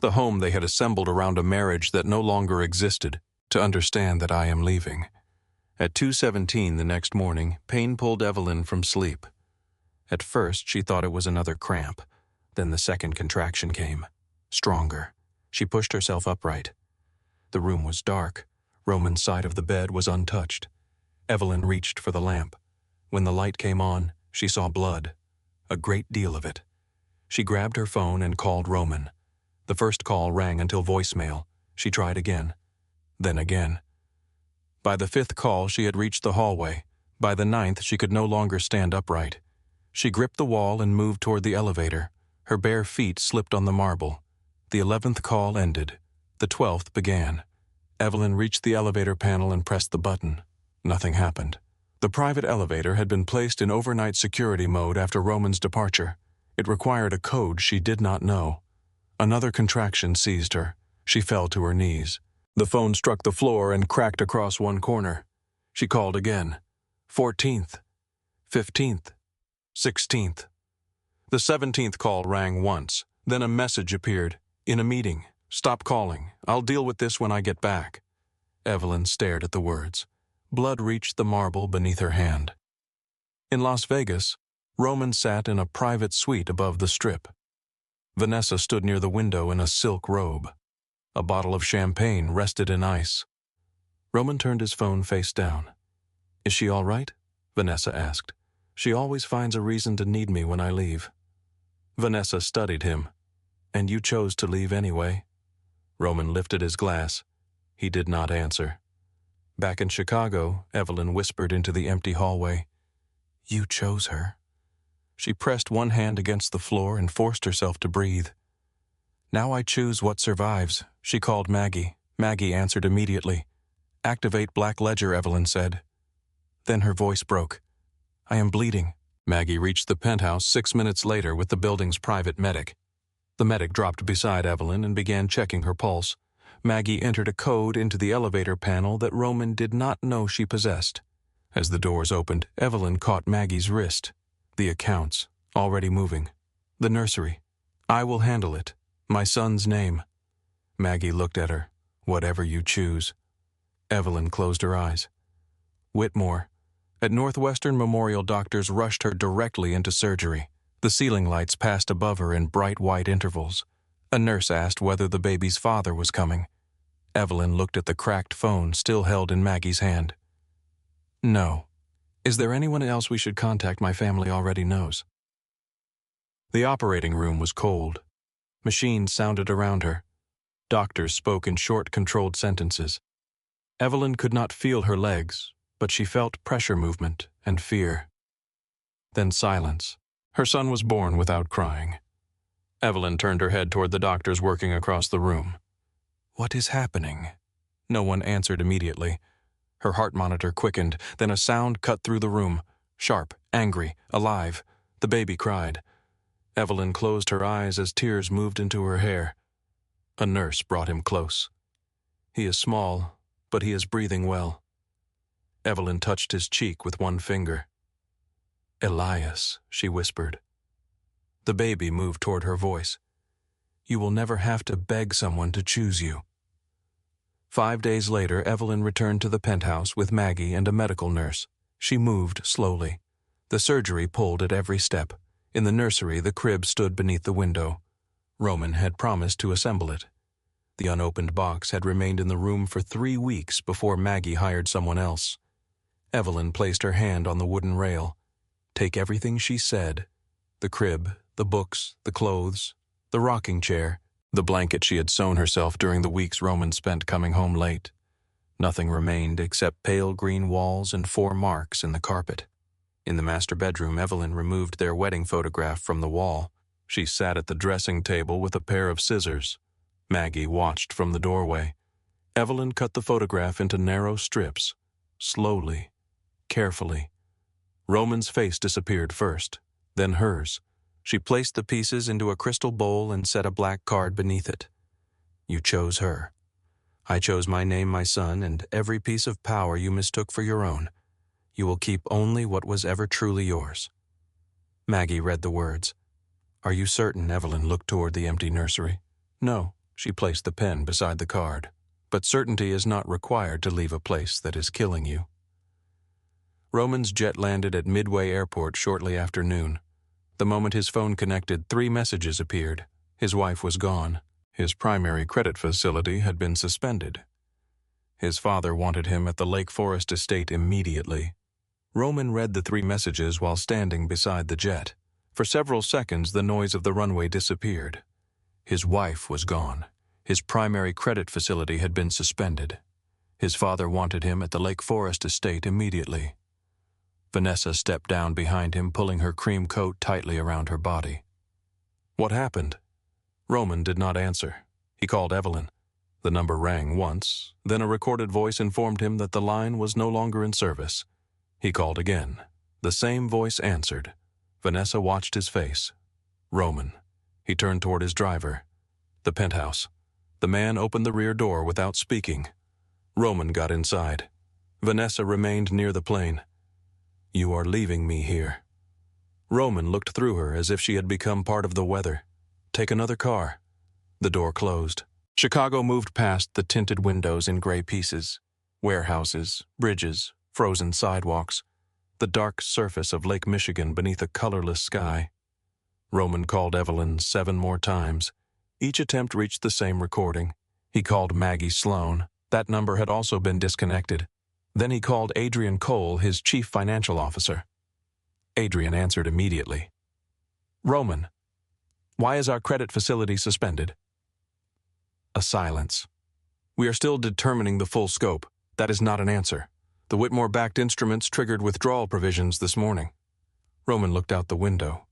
The home they had assembled around a marriage that no longer existed, to understand that I am leaving. At 2:17 the next morning, pain pulled Evelyn from sleep. At first, she thought it was another cramp. Then the second contraction came. Stronger. She pushed herself upright. The room was dark. Roman's side of the bed was untouched. Evelyn reached for the lamp. When the light came on, she saw blood. A great deal of it. She grabbed her phone and called Roman. The first call rang until voicemail. She tried again. Then again. By the 5th call, she had reached the hallway. By the 9th, she could no longer stand upright. She gripped the wall and moved toward the elevator. Her bare feet slipped on the marble. The 11th call ended. The 12th began. Evelyn reached the elevator panel and pressed the button. Nothing happened. The private elevator had been placed in overnight security mode after Roman's departure. It required a code she did not know. Another contraction seized her. She fell to her knees. The phone struck the floor and cracked across one corner. She called again. 14th. 15th. 16th. The 17th call rang once. Then a message appeared. In a meeting. Stop calling. I'll deal with this when I get back. Evelyn stared at the words. Blood reached the marble beneath her hand. In Las Vegas, Roman sat in a private suite above the Strip. Vanessa stood near the window in a silk robe. A bottle of champagne rested in ice. Roman turned his phone face down. "Is she all right?" Vanessa asked. "She always finds a reason to need me when I leave." Vanessa studied him. "And you chose to leave anyway?" Roman lifted his glass. He did not answer. Back in Chicago, Evelyn whispered into the empty hallway. "You chose her." She pressed one hand against the floor and forced herself to breathe. "Now I choose what survives," she called Maggie. Maggie answered immediately. "Activate Black Ledger," Evelyn said. Then her voice broke. "I am bleeding." Maggie reached the penthouse 6 minutes later with the building's private medic. The medic dropped beside Evelyn and began checking her pulse. Maggie entered a code into the elevator panel that Roman did not know she possessed. As the doors opened, Evelyn caught Maggie's wrist. "The accounts, already moving. The nursery. I will handle it. My son's name." Maggie looked at her. "Whatever you choose." Evelyn closed her eyes. Whitmore. At Northwestern Memorial, doctors rushed her directly into surgery. The ceiling lights passed above her in bright white intervals. A nurse asked whether the baby's father was coming. Evelyn looked at the cracked phone still held in Maggie's hand. "No. Is there anyone else we should contact? My family already knows." The operating room was cold. Machines sounded around her. Doctors spoke in short, controlled sentences. Evelyn could not feel her legs, but she felt pressure movement and fear. Then silence. Her son was born without crying. Evelyn turned her head toward the doctors working across the room. "What is happening?" No one answered immediately. Her heart monitor quickened, then a sound cut through the room. Sharp, angry, alive. The baby cried. Evelyn closed her eyes as tears moved into her hair. A nurse brought him close. "He is small, but he is breathing well." Evelyn touched his cheek with one finger. "Elias," she whispered. The baby moved toward her voice. "You will never have to beg someone to choose you." 5 days later, Evelyn returned to the penthouse with Maggie and a medical nurse. She moved slowly. The surgery pulled at every step. In the nursery, the crib stood beneath the window. Roman had promised to assemble it. The unopened box had remained in the room for 3 weeks before Maggie hired someone else. Evelyn placed her hand on the wooden rail. Take everything she said. The crib, the books, the clothes, the rocking chair, the blanket she had sewn herself during the weeks Roman spent coming home late. Nothing remained except pale green walls and 4 marks in the carpet. In the master bedroom, Evelyn removed their wedding photograph from the wall. She sat at the dressing table with a pair of scissors. Maggie watched from the doorway. Evelyn cut the photograph into narrow strips, slowly, carefully. Roman's face disappeared first, then hers. She placed the pieces into a crystal bowl and set a black card beneath it. "You chose her. I chose my name, my son, and every piece of power you mistook for your own. You will keep only what was ever truly yours." Maggie read the words. "Are you certain?" Evelyn looked toward the empty nursery. "No." She placed the pen beside the card. "But certainty is not required to leave a place that is killing you." Roman's jet landed at Midway Airport shortly after noon. The moment his phone connected, 3 messages appeared. His wife was gone. His primary credit facility had been suspended. His father wanted him at the Lake Forest estate immediately. Roman read the 3 messages while standing beside the jet. For several seconds, the noise of the runway disappeared. His wife was gone. His primary credit facility had been suspended. His father wanted him at the Lake Forest estate immediately. Vanessa stepped down behind him, pulling her cream coat tightly around her body. "What happened?" Roman did not answer. He called Evelyn. The number rang once, then a recorded voice informed him that the line was no longer in service. He called again. The same voice answered. Vanessa watched his face. Roman. He turned toward his driver. The penthouse. The man opened the rear door without speaking. Roman got inside. Vanessa remained near the plane. "You are leaving me here." Roman looked through her as if she had become part of the weather. "Take another car." The door closed. Chicago moved past the tinted windows in gray pieces. Warehouses, bridges, frozen sidewalks, the dark surface of Lake Michigan beneath a colorless sky. Roman called Evelyn 7 more times. Each attempt reached the same recording. He called Maggie Sloan. That number had also been disconnected. Then he called Adrian Cole, his chief financial officer. Adrian answered immediately. "Roman, why is our credit facility suspended?" A silence. "We are still determining the full scope. That is not an answer. The Whitmore-backed instruments triggered withdrawal provisions this morning." Roman looked out the window.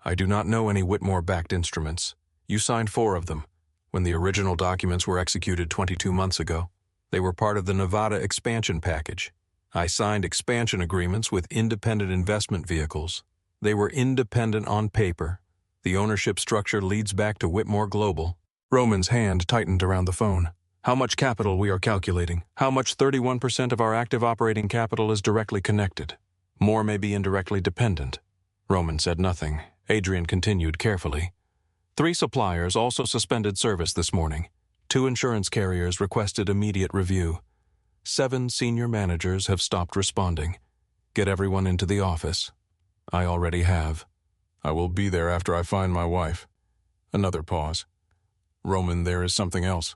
"I do not know any Whitmore-backed instruments. You signed 4 of them, when the original documents were executed 22 months ago. They were part of the Nevada expansion package. I signed expansion agreements with independent investment vehicles. They were independent on paper. The ownership structure leads back to Whitmore Global." Roman's hand tightened around the phone. "How much capital we are calculating? How much 31% of our active operating capital is directly connected? More may be indirectly dependent." Roman said nothing. Adrian continued carefully. 3 suppliers also suspended service this morning. 2 insurance carriers requested immediate review. 7 senior managers have stopped responding. Get everyone into the office. I already have. I will be there after I find my wife. Another pause. "Roman, there is something else.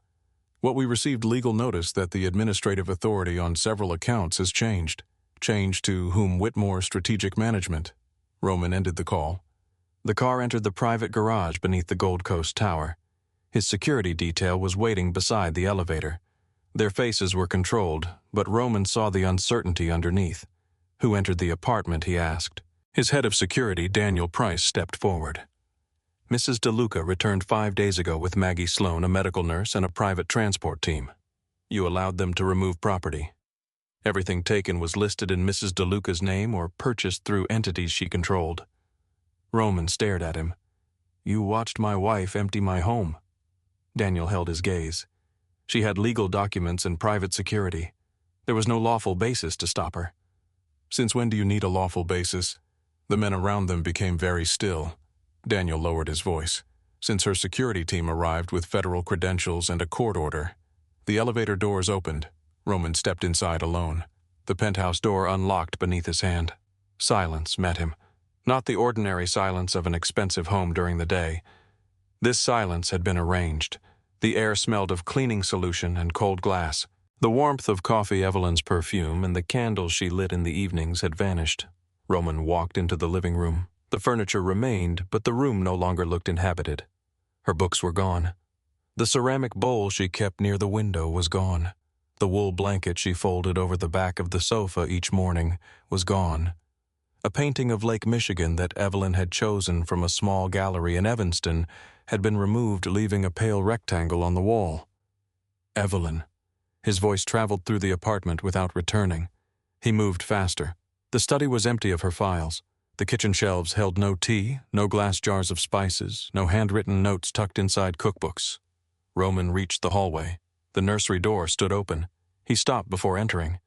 What we received legal notice that the administrative authority on several accounts has changed. Changed to whom Whitmore Strategic Management." Roman ended the call. The car entered the private garage beneath the Gold Coast Tower. His security detail was waiting beside the elevator. Their faces were controlled, but Roman saw the uncertainty underneath. "Who entered the apartment?" he asked. His head of security, Daniel Price, stepped forward. "Mrs. DeLuca returned 5 days ago with Maggie Sloan, a medical nurse, and a private transport team. You allowed them to remove property. Everything taken was listed in Mrs. DeLuca's name or purchased through entities she controlled." Roman stared at him. "You watched my wife empty my home." Daniel held his gaze. "She had legal documents and private security. There was no lawful basis to stop her." "Since when do you need a lawful basis?" The men around them became very still. Daniel lowered his voice. "Since her security team arrived with federal credentials and a court order." The elevator doors opened. Roman stepped inside alone. The penthouse door unlocked beneath his hand. Silence met him. Not the ordinary silence of an expensive home during the day. This silence had been arranged. The air smelled of cleaning solution and cold glass. The warmth of Coffee Evelyn's perfume and the candles she lit in the evenings had vanished. Roman walked into the living room. The furniture remained, but the room no longer looked inhabited. Her books were gone. The ceramic bowl she kept near the window was gone. The wool blanket she folded over the back of the sofa each morning was gone. A painting of Lake Michigan that Evelyn had chosen from a small gallery in Evanston had been removed, leaving a pale rectangle on the wall. "Evelyn." His voice traveled through the apartment without returning. He moved faster. The study was empty of her files. The kitchen shelves held no tea, no glass jars of spices, no handwritten notes tucked inside cookbooks. Roman reached the hallway. The nursery door stood open. He stopped before entering.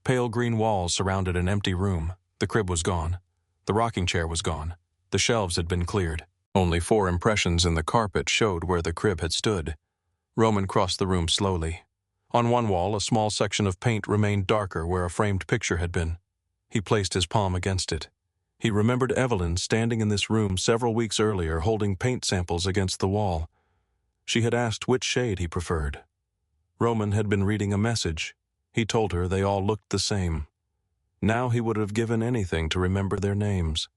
Pale green walls surrounded an empty room. The crib was gone. The rocking chair was gone. The shelves had been cleared. Only 4 impressions in the carpet showed where the crib had stood. Roman crossed the room slowly. On one wall, a small section of paint remained darker where a framed picture had been. He placed his palm against it. He remembered Evelyn standing in this room several weeks earlier holding paint samples against the wall. She had asked which shade he preferred. Roman had been reading a message. He told her they all looked the same. Now he would have given anything to remember their names.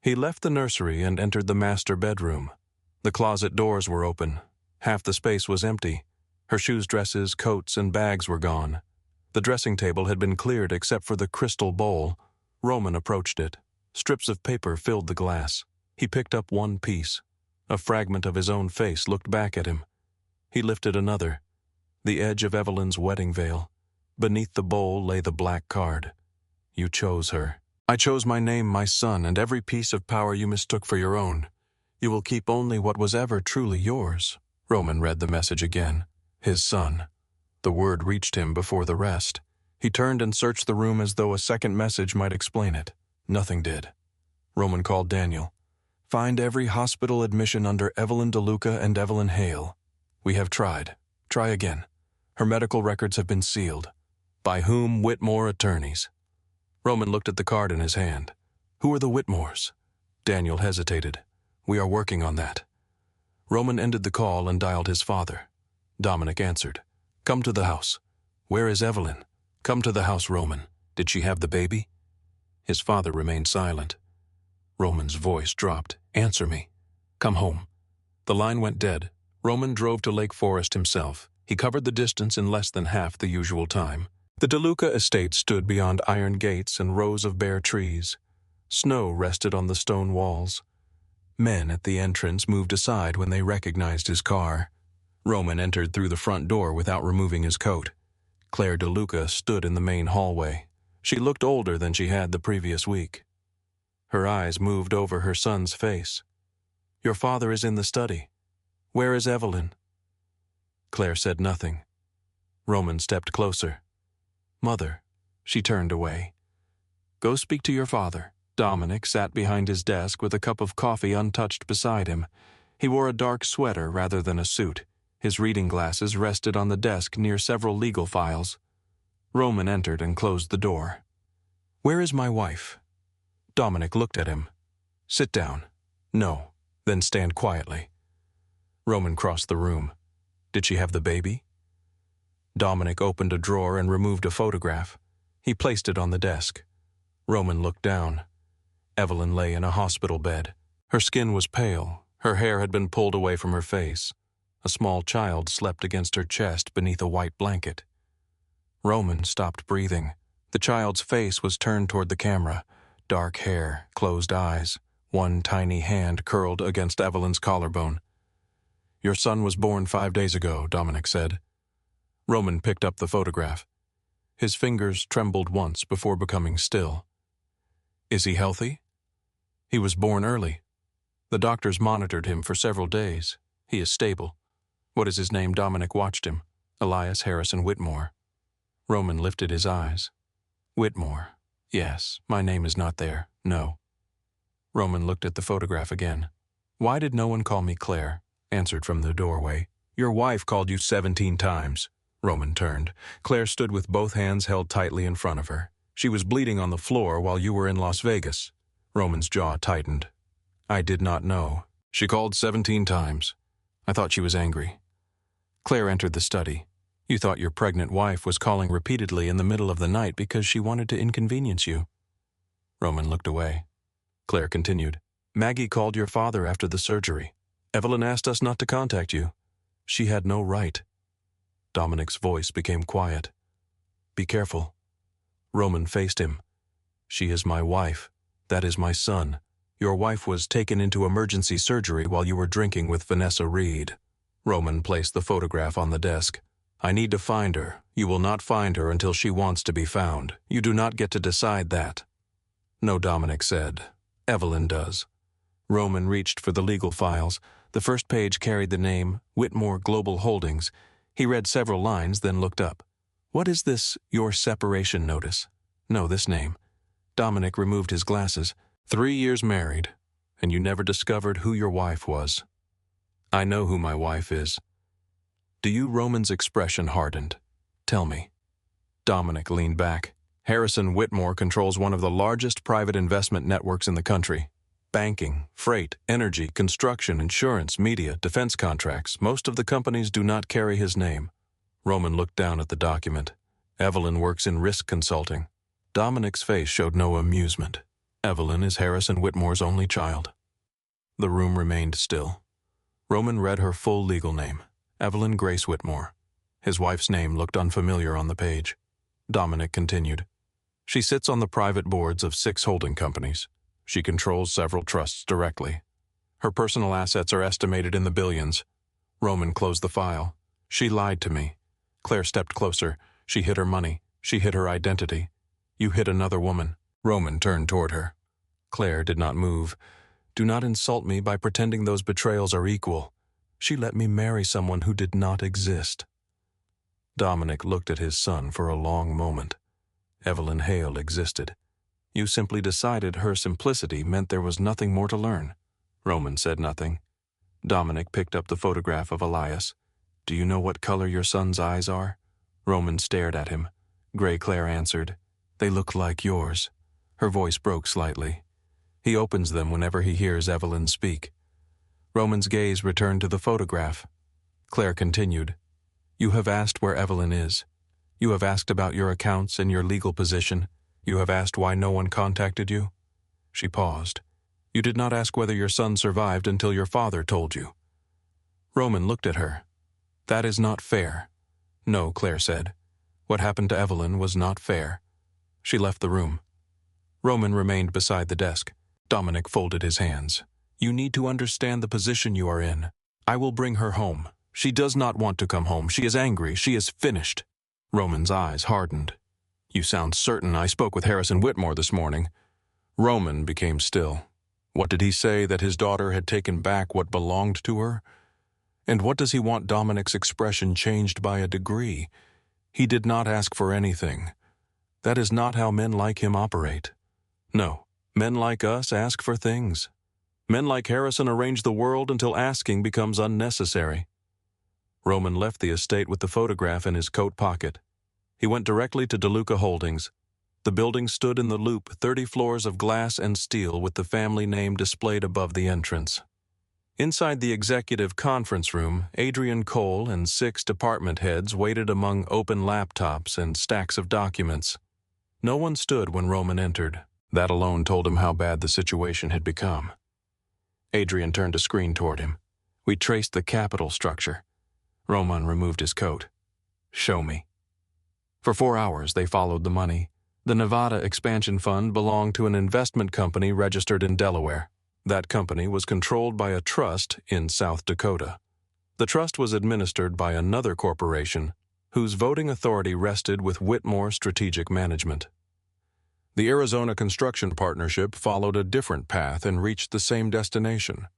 He left the nursery and entered the master bedroom. The closet doors were open. Half the space was empty. Her shoes, dresses, coats, and bags were gone. The dressing table had been cleared except for the crystal bowl. Roman approached it. Strips of paper filled the glass. He picked up one piece. A fragment of his own face looked back at him. He lifted another. The edge of Evelyn's wedding veil. Beneath the bowl lay the black card. "You chose her. I chose my name, my son, and every piece of power you mistook for your own. You will keep only what was ever truly yours." Roman read the message again. His son. The word reached him before the rest. He turned and searched the room as though a second message might explain it. Nothing did. Roman called Daniel. "Find every hospital admission under Evelyn DeLuca and Evelyn Hale. We have tried. Try again. Her medical records have been sealed. By whom Whitmore attorneys? Roman looked at the card in his hand. Who are the Whitmores? Daniel hesitated. We are working on that. Roman ended the call and dialed his father. Dominic answered. Come to the house. Where is Evelyn? Come to the house, Roman. Did she have the baby? His father remained silent. Roman's voice dropped. Answer me. Come home. The line went dead. Roman drove to Lake Forest himself. He covered the distance in less than half the usual time. The DeLuca estate stood beyond iron gates and rows of bare trees. Snow rested on the stone walls. Men at the entrance moved aside when they recognized his car. Roman entered through the front door without removing his coat. Claire DeLuca stood in the main hallway. She looked older than she had the previous week. Her eyes moved over her son's face. Your father is in the study. Where is Evelyn? Claire said nothing. Roman stepped closer. Mother. She turned away. Go speak to your father. Dominic sat behind his desk with a cup of coffee untouched beside him. He wore a dark sweater rather than a suit. His reading glasses rested on the desk near several legal files. Roman entered and closed the door. Where is my wife? Dominic looked at him. Sit down. No. Then stand quietly. Roman crossed the room. Did she have the baby? Dominic opened a drawer and removed a photograph. He placed it on the desk. Roman looked down. Evelyn lay in a hospital bed. Her skin was pale. Her hair had been pulled away from her face. A small child slept against her chest beneath a white blanket. Roman stopped breathing. The child's face was turned toward the camera. Dark hair, closed eyes. One tiny hand curled against Evelyn's collarbone. Your son was born 5 days ago, Dominic said. Roman picked up the photograph. His fingers trembled once before becoming still. Is he healthy? He was born early. The doctors monitored him for several days. He is stable. What is his name? Dominic watched him. Elias Harrison Whitmore. Roman lifted his eyes. Whitmore. Yes, my name is not there. No. Roman looked at the photograph again. Why did no one call me Claire? Answered from the doorway. Your wife called you 17 times. Roman turned. Claire stood with both hands held tightly in front of her. She was bleeding on the floor while you were in Las Vegas. Roman's jaw tightened. I did not know. She called 17 times. I thought she was angry. Claire entered the study. You thought your pregnant wife was calling repeatedly in the middle of the night because she wanted to inconvenience you. Roman looked away. Claire continued. Maggie called your father after the surgery. Evelyn asked us not to contact you. She had no right. Dominic's voice became quiet. Be careful. Roman faced him. She is my wife. That is my son. Your wife was taken into emergency surgery while you were drinking with Vanessa Reed. Roman placed the photograph on the desk. I need to find her. You will not find her until she wants to be found. You do not get to decide that. No, Dominic said. Evelyn does. Roman reached for the legal files. The first page carried the name Whitmore Global Holdings. He read several lines, then looked up. What is this, your separation notice? No, this name. Dominic removed his glasses. 3 years married, and you never discovered who your wife was. I know who my wife is. Do you? Roman's expression hardened. Tell me. Dominic leaned back. Harrison Whitmore controls one of the largest private investment networks in the country. Banking, freight, energy, construction, insurance, media, defense contracts. Most of the companies do not carry his name. Roman looked down at the document. Evelyn works in risk consulting. Dominic's face showed no amusement. Evelyn is Harrison Whitmore's only child. The room remained still. Roman read her full legal name, Evelyn Grace Whitmore. His wife's name looked unfamiliar on the page. Dominic continued. She sits on the private boards of 6 holding companies. She controls several trusts directly. Her personal assets are estimated in the billions. Roman closed the file. She lied to me. Claire stepped closer. She hid her money. She hid her identity. You hid another woman. Roman turned toward her. Claire did not move. Do not insult me by pretending those betrayals are equal. She let me marry someone who did not exist. Dominic looked at his son for a long moment. Evelyn Hale existed. You simply decided her simplicity meant there was nothing more to learn. Roman said nothing. Dominic picked up the photograph of Elias. Do you know what color your son's eyes are? Roman stared at him. Gray Claire answered. They look like yours. Her voice broke slightly. He opens them whenever he hears Evelyn speak. Roman's gaze returned to the photograph. Claire continued. You have asked where Evelyn is. You have asked about your accounts and your legal position. You have asked why no one contacted you. She paused. You did not ask whether your son survived until your father told you. Roman looked at her. That is not fair. No, Claire said. What happened to Evelyn was not fair. She left the room. Roman remained beside the desk. Dominic folded his hands. You need to understand the position you are in. I will bring her home. She does not want to come home. She is angry. She is finished. Roman's eyes hardened. You sound certain. I spoke with Harrison Whitmore this morning. Roman became still. What did he say, that his daughter had taken back what belonged to her? And what does he want Dominic's expression changed by a degree? He did not ask for anything. That is not how men like him operate. No, men like us ask for things. Men like Harrison arrange the world until asking becomes unnecessary. Roman left the estate with the photograph in his coat pocket. He went directly to DeLuca Holdings. The building stood in the loop, 30 floors of glass and steel with the family name displayed above the entrance. Inside the executive conference room, Adrian Cole and 6 department heads waited among open laptops and stacks of documents. No one stood when Roman entered. That alone told him how bad the situation had become. Adrian turned a screen toward him. We traced the capital structure. Roman removed his coat. Show me. For 4 hours they followed the money. The Nevada Expansion Fund belonged to an investment company registered in Delaware. That company was controlled by a trust in South Dakota. The trust was administered by another corporation whose voting authority rested with Whitmore Strategic Management. The Arizona Construction Partnership followed a different path and reached the same destination.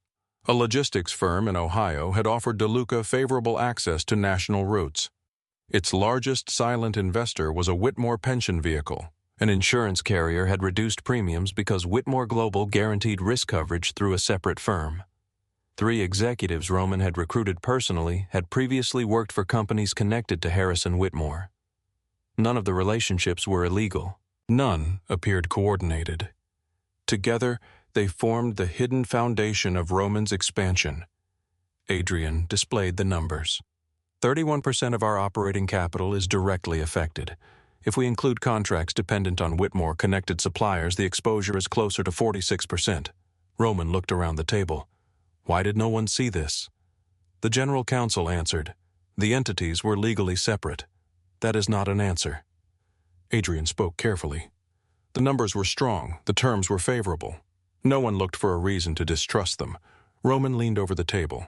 A logistics firm in Ohio had offered DeLuca favorable access to national routes. Its largest silent investor was a Whitmore pension vehicle. An insurance carrier had reduced premiums because Whitmore Global guaranteed risk coverage through a separate firm. 3 executives Roman had recruited personally had previously worked for companies connected to Harrison Whitmore. None of the relationships were illegal. None appeared coordinated. Together, they formed the hidden foundation of Roman's expansion. Adrian displayed the numbers. 31% of our operating capital is directly affected. If we include contracts dependent on Whitmore-connected suppliers, the exposure is closer to 46%. Roman looked around the table. Why did no one see this? The general counsel answered. The entities were legally separate. That is not an answer. Adrian spoke carefully. The numbers were strong. The terms were favorable. No one looked for a reason to distrust them. Roman leaned over the table.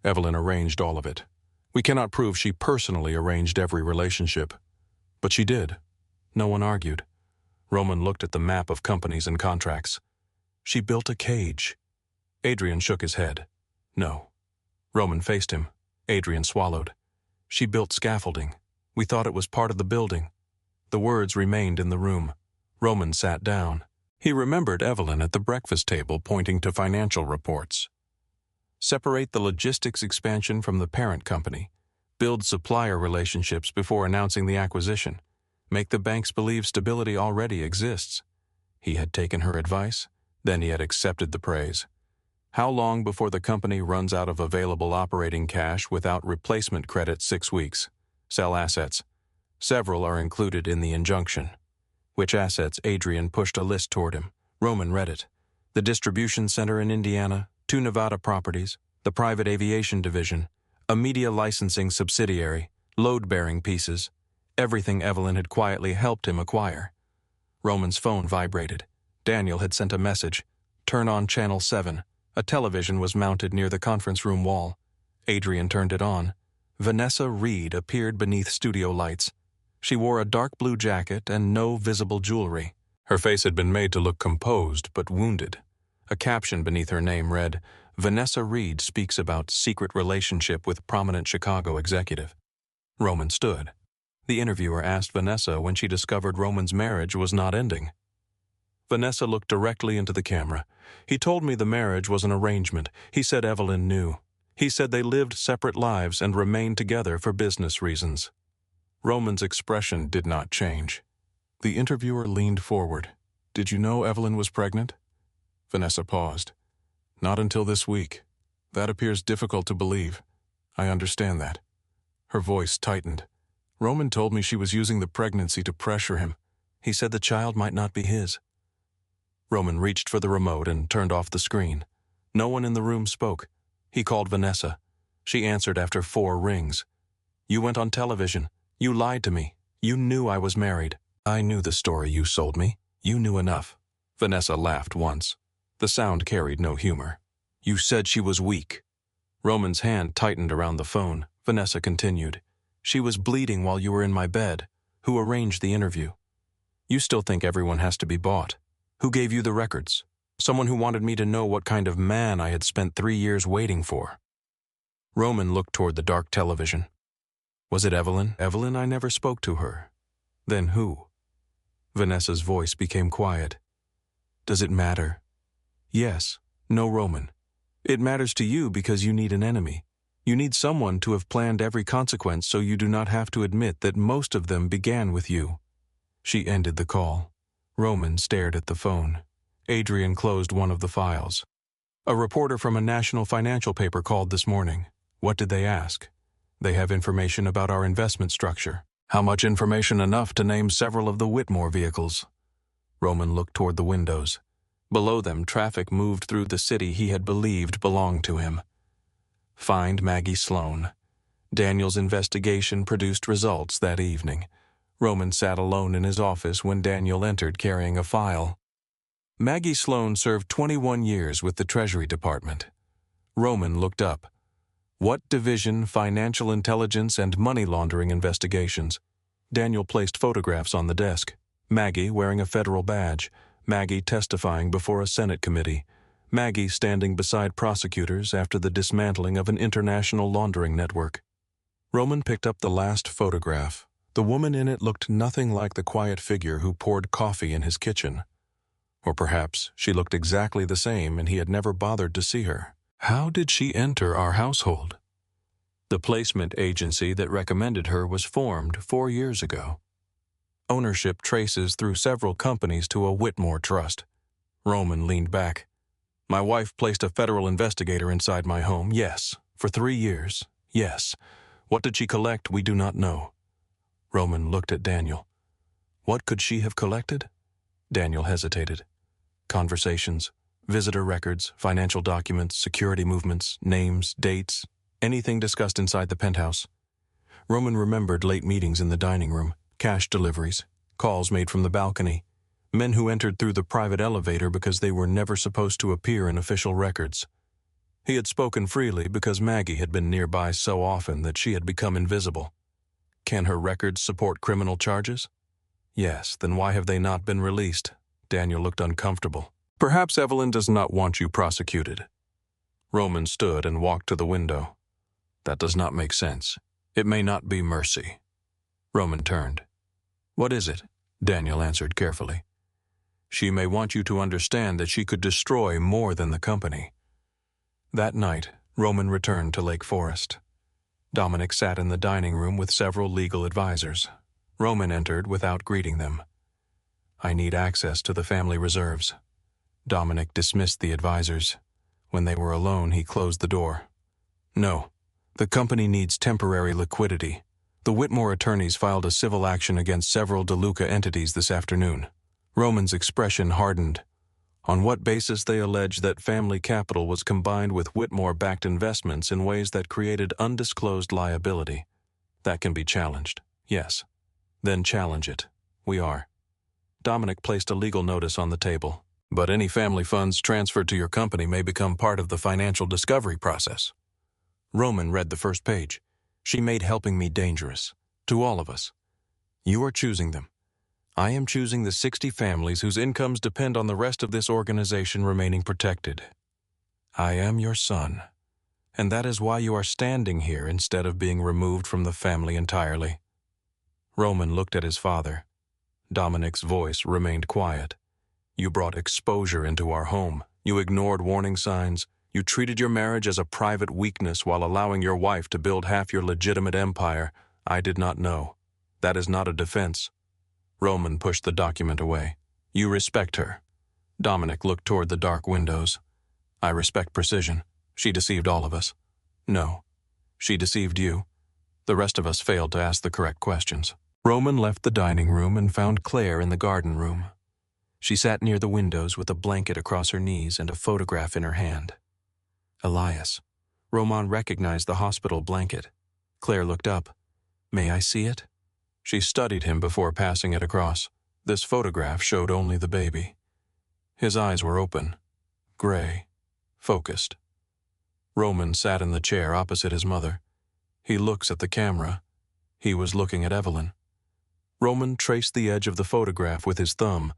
Evelyn arranged all of it. We cannot prove she personally arranged every relationship. But she did. No one argued. Roman looked at the map of companies and contracts. She built a cage. Adrian shook his head. No. Roman faced him. Adrian swallowed. She built scaffolding. We thought it was part of the building. The words remained in the room. Roman sat down. He remembered Evelyn at the breakfast table pointing to financial reports. Separate the logistics expansion from the parent company. Build supplier relationships before announcing the acquisition. Make the banks believe stability already exists. He had taken her advice, then he had accepted the praise. How long before the company runs out of available operating cash without replacement credit? 6 weeks. Sell assets. Several are included in the injunction. Which assets? Adrian pushed a list toward him. Roman read it. The distribution center in Indiana, 2 Nevada properties, the private aviation division, a media licensing subsidiary, load-bearing pieces, everything Evelyn had quietly helped him acquire. Roman's phone vibrated. Daniel had sent a message. Turn on Channel 7. A television was mounted near the conference room wall. Adrian turned it on. Vanessa Reed appeared beneath studio lights. She wore a dark blue jacket and no visible jewelry. Her face had been made to look composed but wounded. A caption beneath her name read, Vanessa Reed speaks about secret relationship with prominent Chicago executive. Roman stood. The interviewer asked Vanessa when she discovered Roman's marriage was not ending. Vanessa looked directly into the camera. He told me the marriage was an arrangement. He said Evelyn knew. He said they lived separate lives and remained together for business reasons. Roman's expression did not change. The interviewer leaned forward. Did you know Evelyn was pregnant? Vanessa paused. Not until this week. That appears difficult to believe. I understand that. Her voice tightened. Roman told me she was using the pregnancy to pressure him. He said the child might not be his. Roman reached for the remote and turned off the screen. No one in the room spoke. He called Vanessa. She answered after 4 rings. You went on television. You lied to me. You knew I was married. I knew the story you sold me. You knew enough. Vanessa laughed once. The sound carried no humor. You said she was weak. Roman's hand tightened around the phone. Vanessa continued. She was bleeding while you were in my bed. Who arranged the interview? You still think everyone has to be bought. Who gave you the records? Someone who wanted me to know what kind of man I had spent 3 years waiting for. Roman looked toward the dark television. Was it Evelyn? Evelyn, I never spoke to her. Then who? Vanessa's voice became quiet. Does it matter? Yes. No, Roman. It matters to you because you need an enemy. You need someone to have planned every consequence so you do not have to admit that most of them began with you. She ended the call. Roman stared at the phone. Adrian closed one of the files. A reporter from a national financial paper called this morning. What did they ask? They have information about our investment structure. How much information? Enough to name several of the Whitmore vehicles. Roman looked toward the windows. Below them, traffic moved through the city he had believed belonged to him. Find Maggie Sloan. Daniel's investigation produced results that evening. Roman sat alone in his office when Daniel entered carrying a file. Maggie Sloan served 21 years with the Treasury Department. Roman looked up. What division? Financial intelligence and money laundering investigations. Daniel placed photographs on the desk. Maggie wearing a federal badge. Maggie testifying before a Senate committee. Maggie standing beside prosecutors after the dismantling of an international laundering network. Roman picked up the last photograph. The woman in it looked nothing like the quiet figure who poured coffee in his kitchen. Or perhaps she looked exactly the same and he had never bothered to see her. How did she enter our household? The placement agency that recommended her was formed 4 years ago. Ownership traces through several companies to a Whitmore trust. Roman leaned back. My wife placed a federal investigator inside my home, yes. For 3 years, yes. What did she collect? We do not know. Roman looked at Daniel. What could she have collected? Daniel hesitated. Conversations, visitor records, financial documents, security movements, names, dates, anything discussed inside the penthouse. Roman remembered late meetings in the dining room, cash deliveries, calls made from the balcony, men who entered through the private elevator because they were never supposed to appear in official records. He had spoken freely because Maggie had been nearby so often that she had become invisible. Can her records support criminal charges? Yes, then why have they not been released? Daniel looked uncomfortable. Perhaps Evelyn does not want you prosecuted. Roman stood and walked to the window. That does not make sense. It may not be mercy. Roman turned. What is it? Daniel answered carefully. She may want you to understand that she could destroy more than the company. That night, Roman returned to Lake Forest. Dominic sat in the dining room with several legal advisors. Roman entered without greeting them. I need access to the family reserves. Dominic dismissed the advisors. When they were alone, he closed the door. No, the company needs temporary liquidity. The Whitmore attorneys filed a civil action against several DeLuca entities this afternoon. Roman's expression hardened. On what basis? They allege that family capital was combined with Whitmore-backed investments in ways that created undisclosed liability. That can be challenged, yes. Then challenge it. We are. Dominic placed a legal notice on the table. But any family funds transferred to your company may become part of the financial discovery process. Roman read the first page. She made helping me dangerous. To all of us. You are choosing them. I am choosing the 60 families whose incomes depend on the rest of this organization remaining protected. I am your son. And that is why you are standing here instead of being removed from the family entirely. Roman looked at his father. Dominic's voice remained quiet. You brought exposure into our home. You ignored warning signs. You treated your marriage as a private weakness while allowing your wife to build half your legitimate empire. I did not know. That is not a defense. Roman pushed the document away. You respect her. Dominic looked toward the dark windows. I respect precision. She deceived all of us. No. She deceived you. The rest of us failed to ask the correct questions. Roman left the dining room and found Claire in the garden room. She sat near the windows with a blanket across her knees and a photograph in her hand. Elias. Roman recognized the hospital blanket. Claire looked up. May I see it? She studied him before passing it across. This photograph showed only the baby. His eyes were open, gray, focused. Roman sat in the chair opposite his mother. He looks at the camera. He was looking at Evelyn. Roman traced the edge of the photograph with his thumb.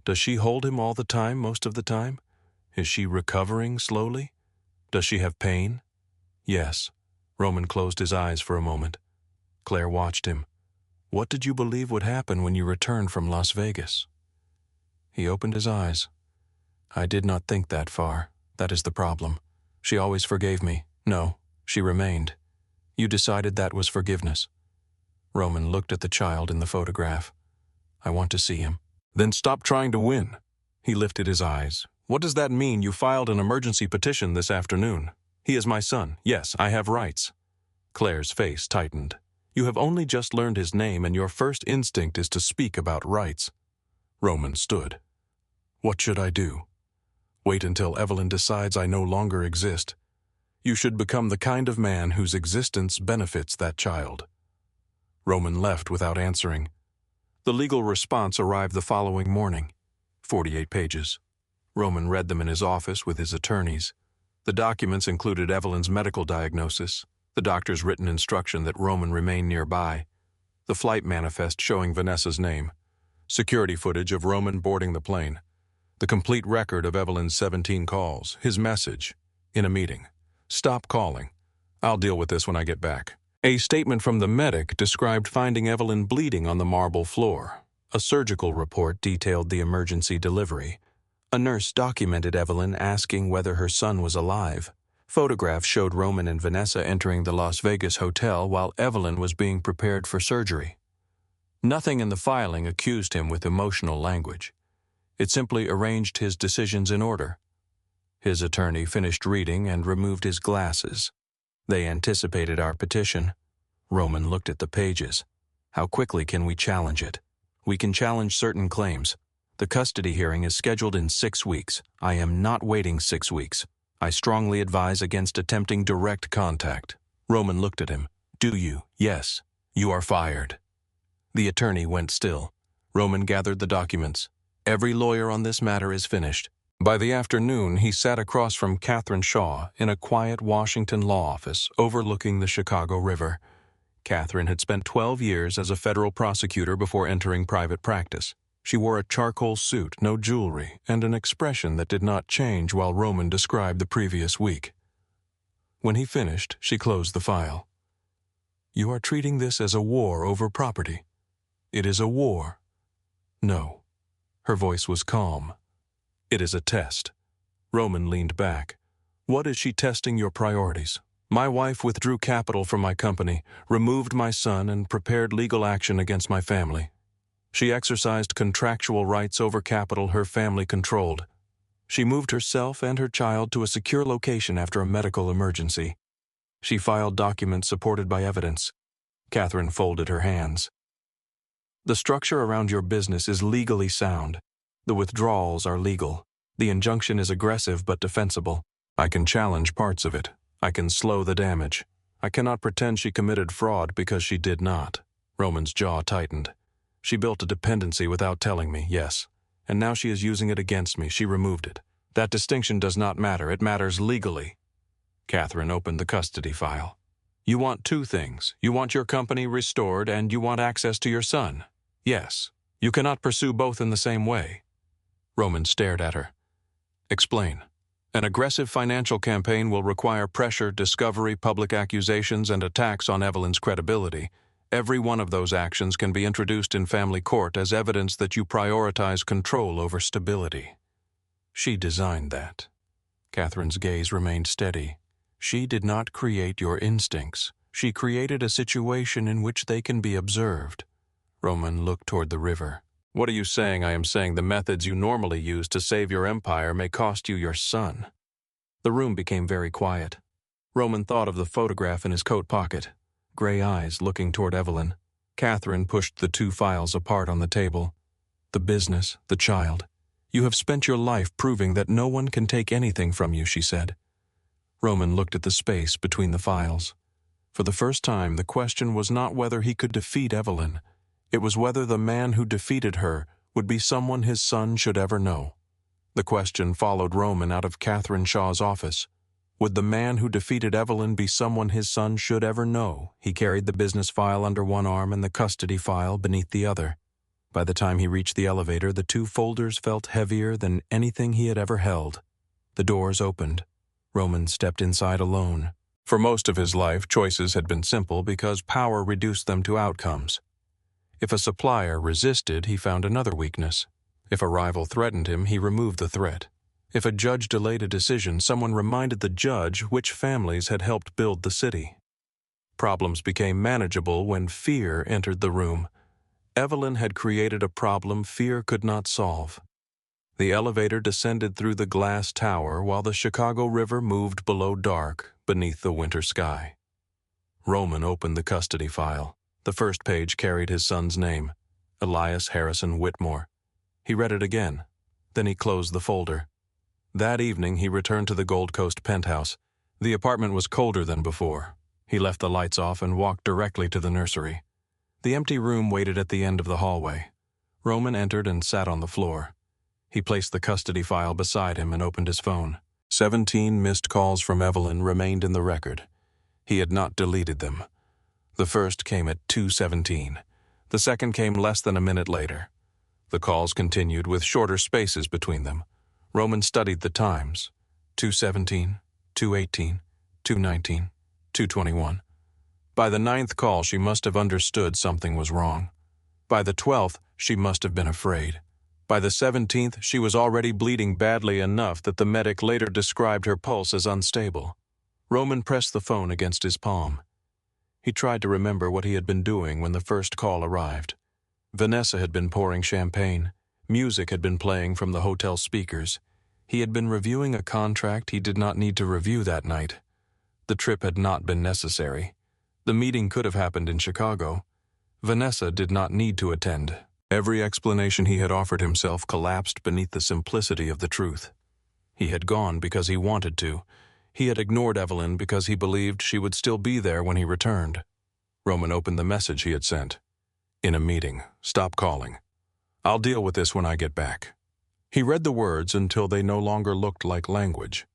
Does she hold him all the time, most of the time? Is she recovering slowly? Does she have pain? Yes. Roman closed his eyes for a moment. Claire watched him. What did you believe would happen when you returned from Las Vegas? He opened his eyes. I did not think that far. That is the problem. She always forgave me. No, she remained. You decided that was forgiveness. Roman looked at the child in the photograph. I want to see him. Then stop trying to win. He lifted his eyes. What does that mean you filed an emergency petition this afternoon? He is my son. Yes, I have rights. Claire's face tightened. You have only just learned his name and your first instinct is to speak about rights. Roman stood. What should I do? Wait until Evelyn decides I no longer exist. You should become the kind of man whose existence benefits that child. Roman left without answering. The legal response arrived the following morning. 48 pages. Roman read them in his office with his attorneys. The documents included Evelyn's medical diagnosis, the doctor's written instruction that Roman remain nearby, the flight manifest showing Vanessa's name, security footage of Roman boarding the plane, the complete record of Evelyn's 17 calls, his message, in a meeting. Stop calling. I'll deal with this when I get back. A statement from the medic described finding Evelyn bleeding on the marble floor. A surgical report detailed the emergency delivery. A nurse documented Evelyn asking whether her son was alive. Photographs showed Roman and Vanessa entering the Las Vegas hotel while Evelyn was being prepared for surgery. Nothing in the filing accused him with emotional language. It simply arranged his decisions in order. His attorney finished reading and removed his glasses. They anticipated our petition. Roman looked at the pages. How quickly can we challenge it? We can challenge certain claims. The custody hearing is scheduled in 6 weeks. I am not waiting 6 weeks. I strongly advise against attempting direct contact. Roman looked at him. Do you? Yes. You are fired. The attorney went still. Roman gathered the documents. Every lawyer on this matter is finished. By the afternoon, he sat across from Catherine Shaw in a quiet Washington law office overlooking the Chicago River. Catherine had spent 12 years as a federal prosecutor before entering private practice. She wore a charcoal suit, no jewelry, and an expression that did not change while Roman described the previous week. When he finished, she closed the file. You are treating this as a war over property. It is a war. No. Her voice was calm. It is a test. Roman leaned back. What is she testing your priorities? My wife withdrew capital from my company, removed my son, and prepared legal action against my family. She exercised contractual rights over capital her family controlled. She moved herself and her child to a secure location after a medical emergency. She filed documents supported by evidence. Catherine folded her hands. The structure around your business is legally sound. The withdrawals are legal. The injunction is aggressive but defensible. I can challenge parts of it. I can slow the damage. I cannot pretend she committed fraud because she did not. Roman's jaw tightened. She built a dependency without telling me, yes. And now she is using it against me. She removed it. That distinction does not matter. It matters legally. Catherine opened the custody file. You want 2 things. You want your company restored and you want access to your son. Yes. You cannot pursue both in the same way. Roman stared at her. Explain. An aggressive financial campaign will require pressure, discovery, public accusations, and attacks on Evelyn's credibility. Every one of those actions can be introduced in family court as evidence that you prioritize control over stability. She designed that. Catherine's gaze remained steady. She did not create your instincts. She created a situation in which they can be observed. Roman looked toward the river. What are you saying? I am saying the methods you normally use to save your empire may cost you your son. The room became very quiet. Roman thought of the photograph in his coat pocket. Gray eyes looking toward Evelyn. Catherine pushed the two files apart on the table. The business, the child. You have spent your life proving that no one can take anything from you, she said. Roman looked at the space between the files. For the first time, the question was not whether he could defeat Evelyn. It was whether the man who defeated her would be someone his son should ever know. The question followed Roman out of Catherine Shaw's office. Would the man who defeated Evelyn be someone his son should ever know? He carried the business file under one arm and the custody file beneath the other. By the time he reached the elevator, the two folders felt heavier than anything he had ever held. The doors opened. Roman stepped inside alone. For most of his life, choices had been simple because power reduced them to outcomes. If a supplier resisted, he found another weakness. If a rival threatened him, he removed the threat. If a judge delayed a decision, someone reminded the judge which families had helped build the city. Problems became manageable when fear entered the room. Evelyn had created a problem fear could not solve. The elevator descended through the glass tower while the Chicago River moved below dark beneath the winter sky. Roman opened the custody file. The first page carried his son's name, Elias Harrison Whitmore. He read it again. Then he closed the folder. That evening he returned to the Gold Coast penthouse. The apartment was colder than before. He left the lights off and walked directly to the nursery. The empty room waited at the end of the hallway. Roman entered and sat on the floor. He placed the custody file beside him and opened his phone. 17 missed calls from Evelyn remained in the record. He had not deleted them. The first came at 2:17. The second came less than a minute later. The calls continued with shorter spaces between them. Roman studied the times. 2:17, 2:18, 2:19, 2:21. By the 9th call, she must have understood something was wrong. By the 12th, she must have been afraid. By the 17th, she was already bleeding badly enough that the medic later described her pulse as unstable. Roman pressed the phone against his palm. He tried to remember what he had been doing when the first call arrived. Vanessa had been pouring champagne. Music had been playing from the hotel speakers. He had been reviewing a contract he did not need to review that night. The trip had not been necessary. The meeting could have happened in Chicago. Vanessa did not need to attend. Every explanation he had offered himself collapsed beneath the simplicity of the truth. He had gone because he wanted to. He had ignored Evelyn because he believed she would still be there when he returned. Roman opened the message he had sent. In a meeting. Stop calling. I'll deal with this when I get back. He read the words until they no longer looked like language.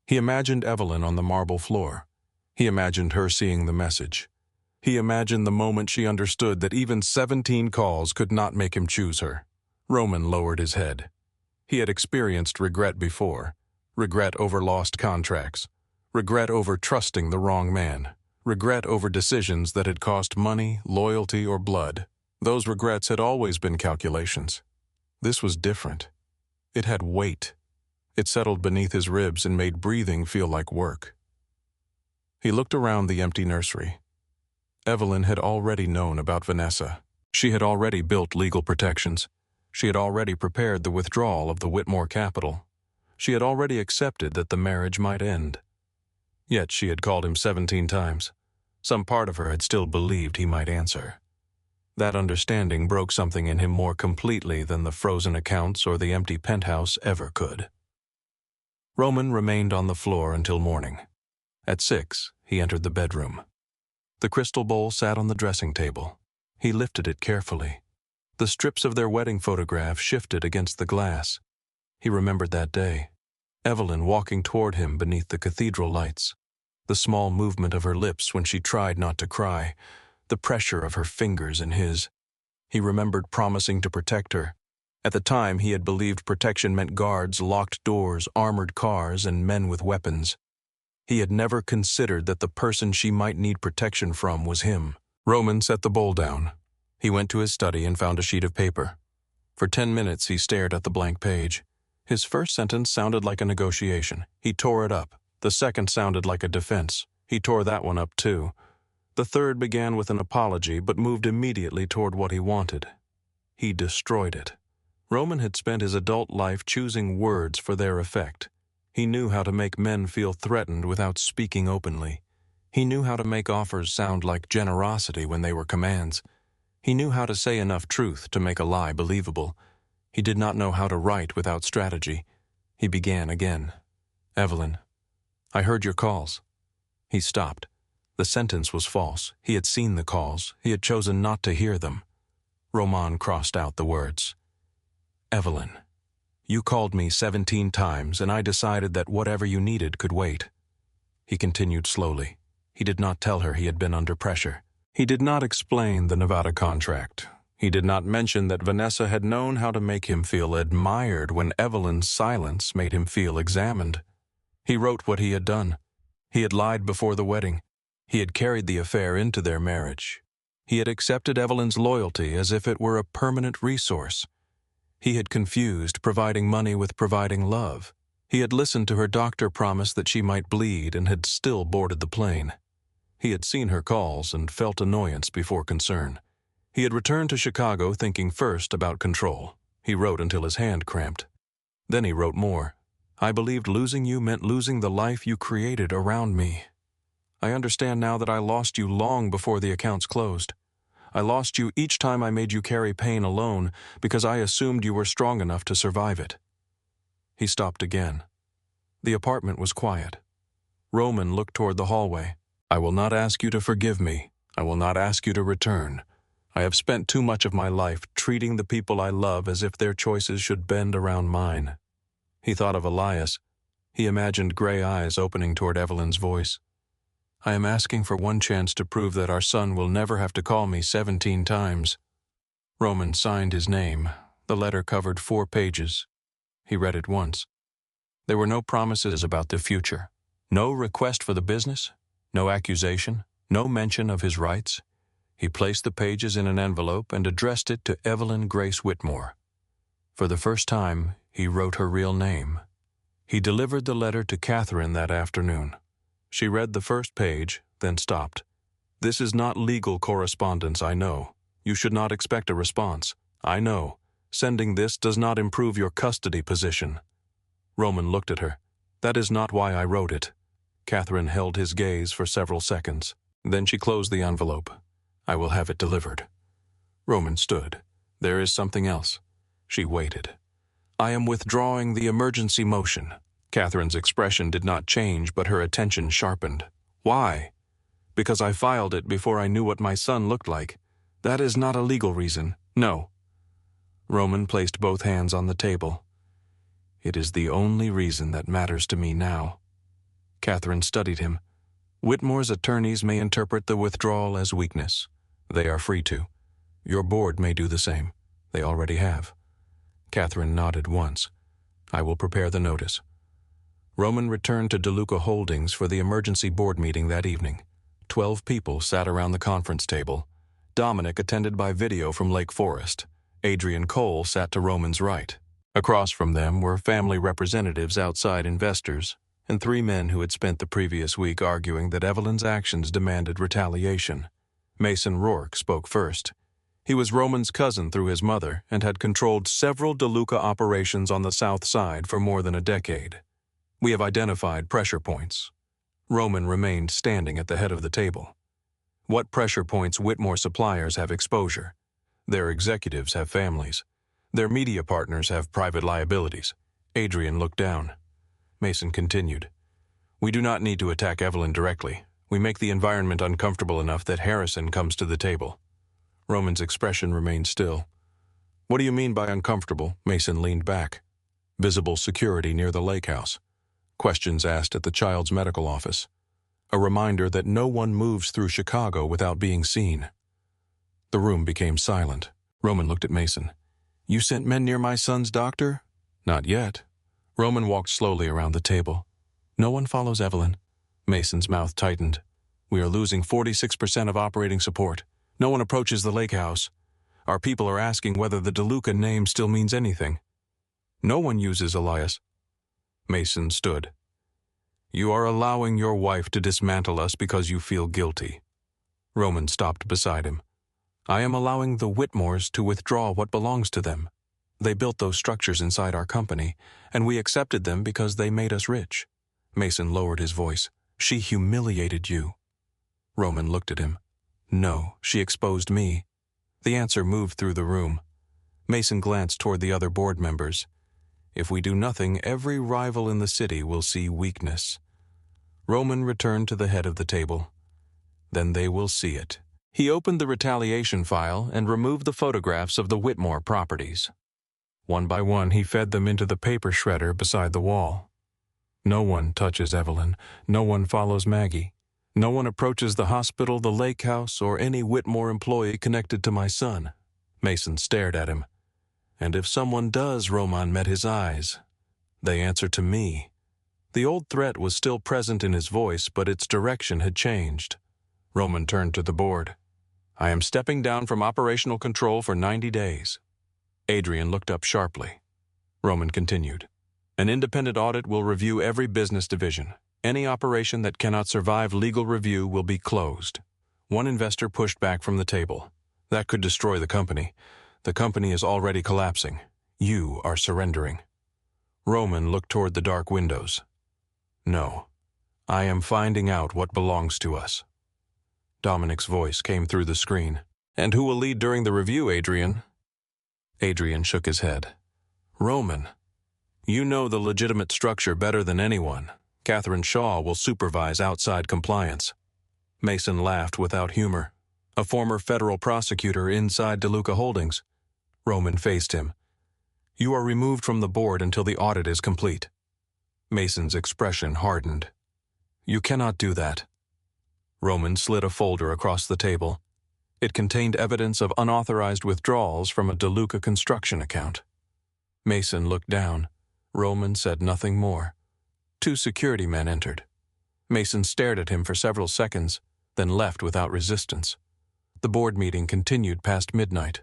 He imagined Evelyn on the marble floor. He imagined her seeing the message. He imagined the moment she understood that even 17 calls could not make him choose her. Roman lowered his head. He had experienced regret before. Regret over lost contracts. Regret over trusting the wrong man. Regret over decisions that had cost money, loyalty, or blood. Those regrets had always been calculations. This was different. It had weight. It settled beneath his ribs and made breathing feel like work. He looked around the empty nursery. Evelyn had already known about Vanessa. She had already built legal protections. She had already prepared the withdrawal of the Whitmore capital. She had already accepted that the marriage might end. Yet she had called him 17 times. Some part of her had still believed he might answer. That understanding broke something in him more completely than the frozen accounts or the empty penthouse ever could. Roman remained on the floor until morning. At 6, he entered the bedroom. The crystal bowl sat on the dressing table. He lifted it carefully. The strips of their wedding photograph shifted against the glass. He remembered that day. Evelyn walking toward him beneath the cathedral lights. The small movement of her lips when she tried not to cry. The pressure of her fingers in his. He remembered promising to protect her. At the time, he had believed protection meant guards, locked doors, armored cars, and men with weapons. He had never considered that the person she might need protection from was him. Roman set the bowl down. He went to his study and found a sheet of paper. For 10 minutes, he stared at the blank page. His first sentence sounded like a negotiation. He tore it up. The second sounded like a defense. He tore that one up too. The third began with an apology but moved immediately toward what he wanted. He destroyed it. Roman had spent his adult life choosing words for their effect. He knew how to make men feel threatened without speaking openly. He knew how to make offers sound like generosity when they were commands. He knew how to say enough truth to make a lie believable. He did not know how to write without strategy. He began again. "Evelyn, I heard your calls." He stopped. The sentence was false. He had seen the calls. He had chosen not to hear them. Roman crossed out the words. "Evelyn, you called me 17 times, and I decided that whatever you needed could wait." He continued slowly. He did not tell her he had been under pressure. He did not explain the Nevada contract. He did not mention that Vanessa had known how to make him feel admired when Evelyn's silence made him feel examined. He wrote what he had done. He had lied before the wedding. He had carried the affair into their marriage. He had accepted Evelyn's loyalty as if it were a permanent resource. He had confused providing money with providing love. He had listened to her doctor promise that she might bleed and had still boarded the plane. He had seen her calls and felt annoyance before concern. He had returned to Chicago thinking first about control. He wrote until his hand cramped. Then he wrote more. "I believed losing you meant losing the life you created around me. I understand now that I lost you long before the accounts closed. I lost you each time I made you carry pain alone because I assumed you were strong enough to survive it." He stopped again. The apartment was quiet. Roman looked toward the hallway. "I will not ask you to forgive me. I will not ask you to return. I have spent too much of my life treating the people I love as if their choices should bend around mine." He thought of Elias. He imagined gray eyes opening toward Evelyn's voice. "I am asking for one chance to prove that our son will never have to call me 17 times. Roman signed his name. The letter covered 4 pages. He read it once. There were no promises about the future. No request for the business. No accusation. No mention of his rights. He placed the pages in an envelope and addressed it to Evelyn Grace Whitmore. For the first time, he wrote her real name. He delivered the letter to Catherine that afternoon. She read the first page, then stopped. "This is not legal correspondence, I know. You should not expect a response. I know. Sending this does not improve your custody position." Roman looked at her. "That is not why I wrote it." Catherine held his gaze for several seconds. Then she closed the envelope. "I will have it delivered." Roman stood. "There is something else." She waited. "I am withdrawing the emergency motion." Catherine's expression did not change, but her attention sharpened. "Why?" "Because I filed it before I knew what my son looked like. That is not a legal reason. No." Roman placed both hands on the table. "It is the only reason that matters to me now." Catherine studied him. "Whitmore's attorneys may interpret the withdrawal as weakness. They are free to. Your board may do the same. They already have." Catherine nodded once. "I will prepare the notice." Roman returned to DeLuca Holdings for the emergency board meeting that evening. 12 people sat around the conference table. Dominic attended by video from Lake Forest. Adrian Cole sat to Roman's right. Across from them were family representatives, outside investors, and 3 men who had spent the previous week arguing that Evelyn's actions demanded retaliation. Mason Rourke spoke first. He was Roman's cousin through his mother and had controlled several DeLuca operations on the South Side for more than a decade. "We have identified pressure points." Roman remained standing at the head of the table. "What pressure points Whitmore suppliers have exposure? Their executives have families. Their media partners have private liabilities." Adrian looked down. Mason continued. "We do not need to attack Evelyn directly. We make the environment uncomfortable enough that Harrison comes to the table." Roman's expression remained still. "What do you mean by uncomfortable?" Mason leaned back. "Visible security near the lake house. Questions asked at the child's medical office. A reminder that no one moves through Chicago without being seen." The room became silent. Roman looked at Mason. "You sent men near my son's doctor?" "Not yet." Roman walked slowly around the table. "No one follows Evelyn." Mason's mouth tightened. "We are losing 46% of operating support. No one approaches the lake house. Our people are asking whether the DeLuca name still means anything. No one uses Elias." Mason stood. "You are allowing your wife to dismantle us because you feel guilty." Roman stopped beside him. I am allowing the Whitmores to withdraw what belongs to them. They built those structures inside our company, and we accepted them because they made us rich. Mason lowered his voice. She humiliated you. Roman looked at him. No, she exposed me. The answer moved through the room. Mason glanced toward the other board members. If we do nothing, every rival in the city will see weakness. Roman returned to the head of the table. Then they will see it. He opened the retaliation file and removed the photographs of the Whitmore properties. One by one, he fed them into the paper shredder beside the wall. No one touches Evelyn. No one follows Maggie. No one approaches the hospital, the lake house, or any Whitmore employee connected to my son. Mason stared at him. And if someone does, Roman met his eyes. They answer to me. The old threat was still present in his voice, but its direction had changed. Roman turned to the board. I am stepping down from operational control for 90 days. Adrian looked up sharply. Roman continued. An independent audit will review every business division. Any operation that cannot survive legal review will be closed. One investor pushed back from the table. That could destroy the company. The company is already collapsing. You are surrendering. Roman looked toward the dark windows. No, I am finding out what belongs to us. Dominic's voice came through the screen. And who will lead during the review, Adrian? Adrian shook his head. Roman, you know the legitimate structure better than anyone. Catherine Shaw will supervise outside compliance. Mason laughed without humor. A former federal prosecutor inside DeLuca Holdings. Roman faced him. You are removed from the board until the audit is complete. Mason's expression hardened. You cannot do that. Roman slid a folder across the table. It contained evidence of unauthorized withdrawals from a DeLuca construction account. Mason looked down. Roman said nothing more. 2 security men entered. Mason stared at him for several seconds, then left without resistance. The board meeting continued past midnight.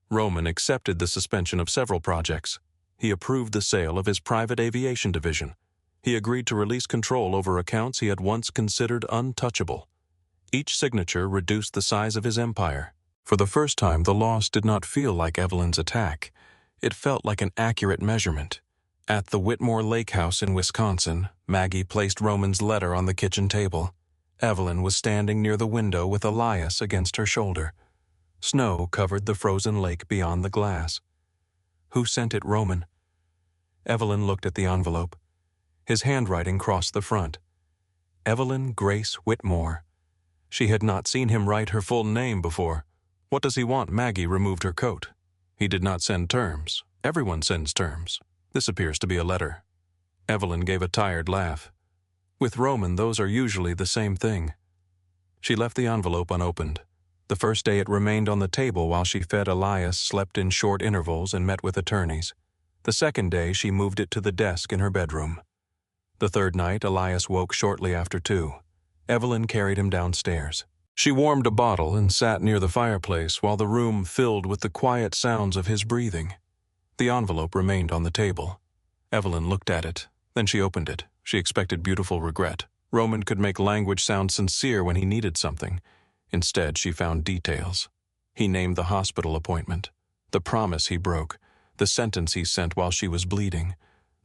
Roman accepted the suspension of several projects. He approved the sale of his private aviation division. He agreed to release control over accounts he had once considered untouchable. Each signature reduced the size of his empire. For the first time, the loss did not feel like Evelyn's attack. It felt like an accurate measurement. At the Whitmore Lake House in Wisconsin, Maggie placed Roman's letter on the kitchen table. Evelyn was standing near the window with Elias against her shoulder. Snow covered the frozen lake beyond the glass. Who sent it, Roman? Evelyn looked at the envelope. His handwriting crossed the front. Evelyn Grace Whitmore. She had not seen him write her full name before. What does he want? Maggie removed her coat. He did not send terms. Everyone sends terms. This appears to be a letter. Evelyn gave a tired laugh. With Roman, those are usually the same thing. She left the envelope unopened. The first day it remained on the table while she fed Elias, slept in short intervals, and met with attorneys. The second day she moved it to the desk in her bedroom. The third night, Elias woke shortly after 2. Evelyn carried him downstairs. She warmed a bottle and sat near the fireplace while the room filled with the quiet sounds of his breathing. The envelope remained on the table. Evelyn looked at it. Then she opened it. She expected beautiful regret. Roman could make language sound sincere when he needed something. Instead, she found details. He named the hospital appointment, the promise he broke, the sentence he sent while she was bleeding,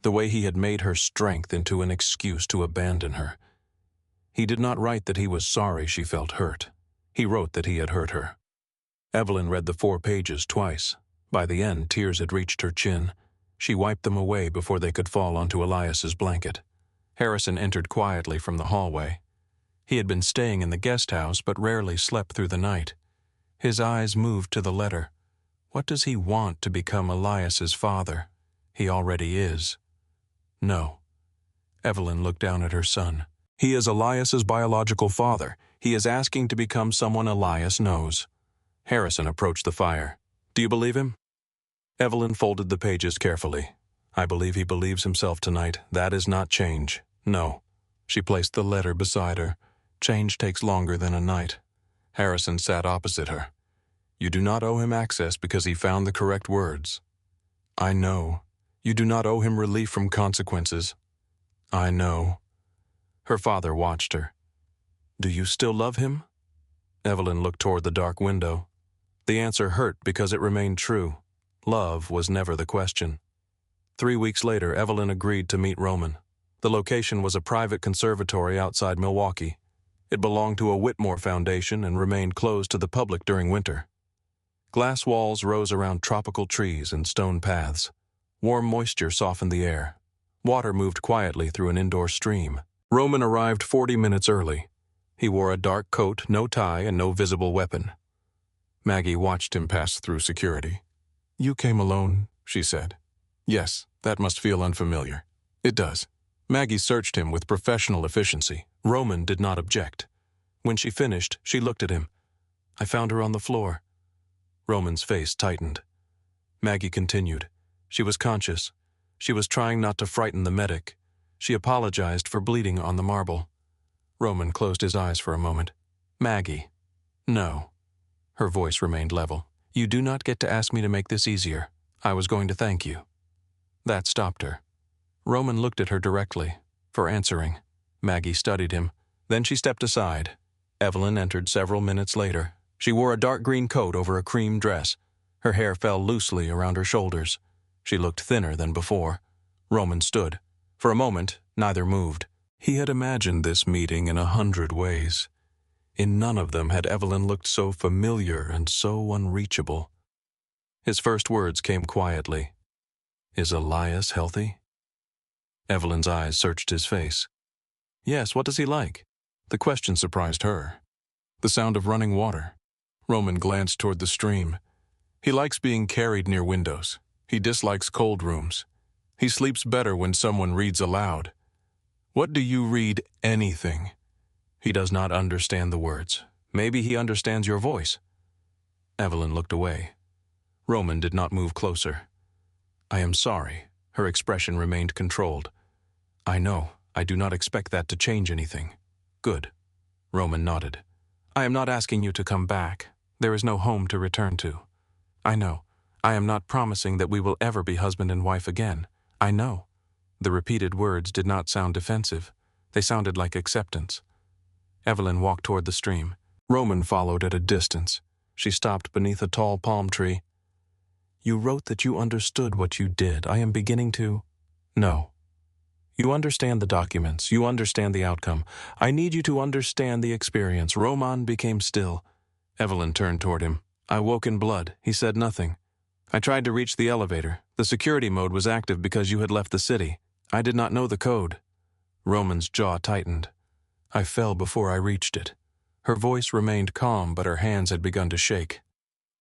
the way he had made her strength into an excuse to abandon her. He did not write that he was sorry she felt hurt. He wrote that he had hurt her. Evelyn read the 4 pages twice. By the end, tears had reached her chin. She wiped them away before they could fall onto Elias's blanket. Harrison entered quietly from the hallway. He had been staying in the guest house but rarely slept through the night. His eyes moved to the letter. What does he want to become Elias's father? He already is. No. Evelyn looked down at her son. He is Elias's biological father. He is asking to become someone Elias knows. Harrison approached the fire. Do you believe him? Evelyn folded the pages carefully. I believe he believes himself tonight. That is not change. No. She placed the letter beside her. Change takes longer than a night. Harrison sat opposite her. You do not owe him access because he found the correct words. I know. You do not owe him relief from consequences. I know. Her father watched her. Do you still love him? Evelyn looked toward the dark window. The answer hurt because it remained true. Love was never the question. 3 weeks later, Evelyn agreed to meet Roman. The location was a private conservatory outside Milwaukee. It belonged to a Whitmore Foundation and remained closed to the public during winter. Glass walls rose around tropical trees and stone paths. Warm moisture softened the air. Water moved quietly through an indoor stream. Roman arrived 40 minutes early. He wore a dark coat, no tie, and no visible weapon. Maggie watched him pass through security. "You came alone," she said. "Yes, that must feel unfamiliar." "It does." Maggie searched him with professional efficiency. Roman did not object. When she finished, she looked at him. "I found her on the floor." Roman's face tightened. Maggie continued. She was conscious. She was trying not to frighten the medic. She apologized for bleeding on the marble. Roman closed his eyes for a moment. "Maggie." "No." Her voice remained level. "You do not get to ask me to make this easier. I was going to thank you." That stopped her. Roman looked at her directly, for answering. Maggie studied him. Then she stepped aside. Evelyn entered several minutes later. She wore a dark green coat over a cream dress. Her hair fell loosely around her shoulders. She looked thinner than before. Roman stood. For a moment, neither moved. He had imagined this meeting in 100 ways. In none of them had Evelyn looked so familiar and so unreachable. His first words came quietly. "Is Elias healthy?" Evelyn's eyes searched his face. "Yes, what does he like?" The question surprised her. The sound of running water. Roman glanced toward the stream. "He likes being carried near windows. He dislikes cold rooms. He sleeps better when someone reads aloud." "What do you read anything?" "He does not understand the words. Maybe he understands your voice." Evelyn looked away. Roman did not move closer. "I am sorry." Her expression remained controlled. "I know. I do not expect that to change anything." "Good." Roman nodded. "I am not asking you to come back. There is no home to return to. I know. I am not promising that we will ever be husband and wife again. I know." The repeated words did not sound defensive. They sounded like acceptance. Evelyn walked toward the stream. Roman followed at a distance. She stopped beneath a tall palm tree. "You wrote that you understood what you did. I am beginning to—" "No. You understand the documents. You understand the outcome. I need you to understand the experience." Roman became still. Evelyn turned toward him. "I woke in blood." He said nothing. "I tried to reach the elevator. The security mode was active because you had left the city. I did not know the code." Roman's jaw tightened. "I fell before I reached it." Her voice remained calm, but her hands had begun to shake.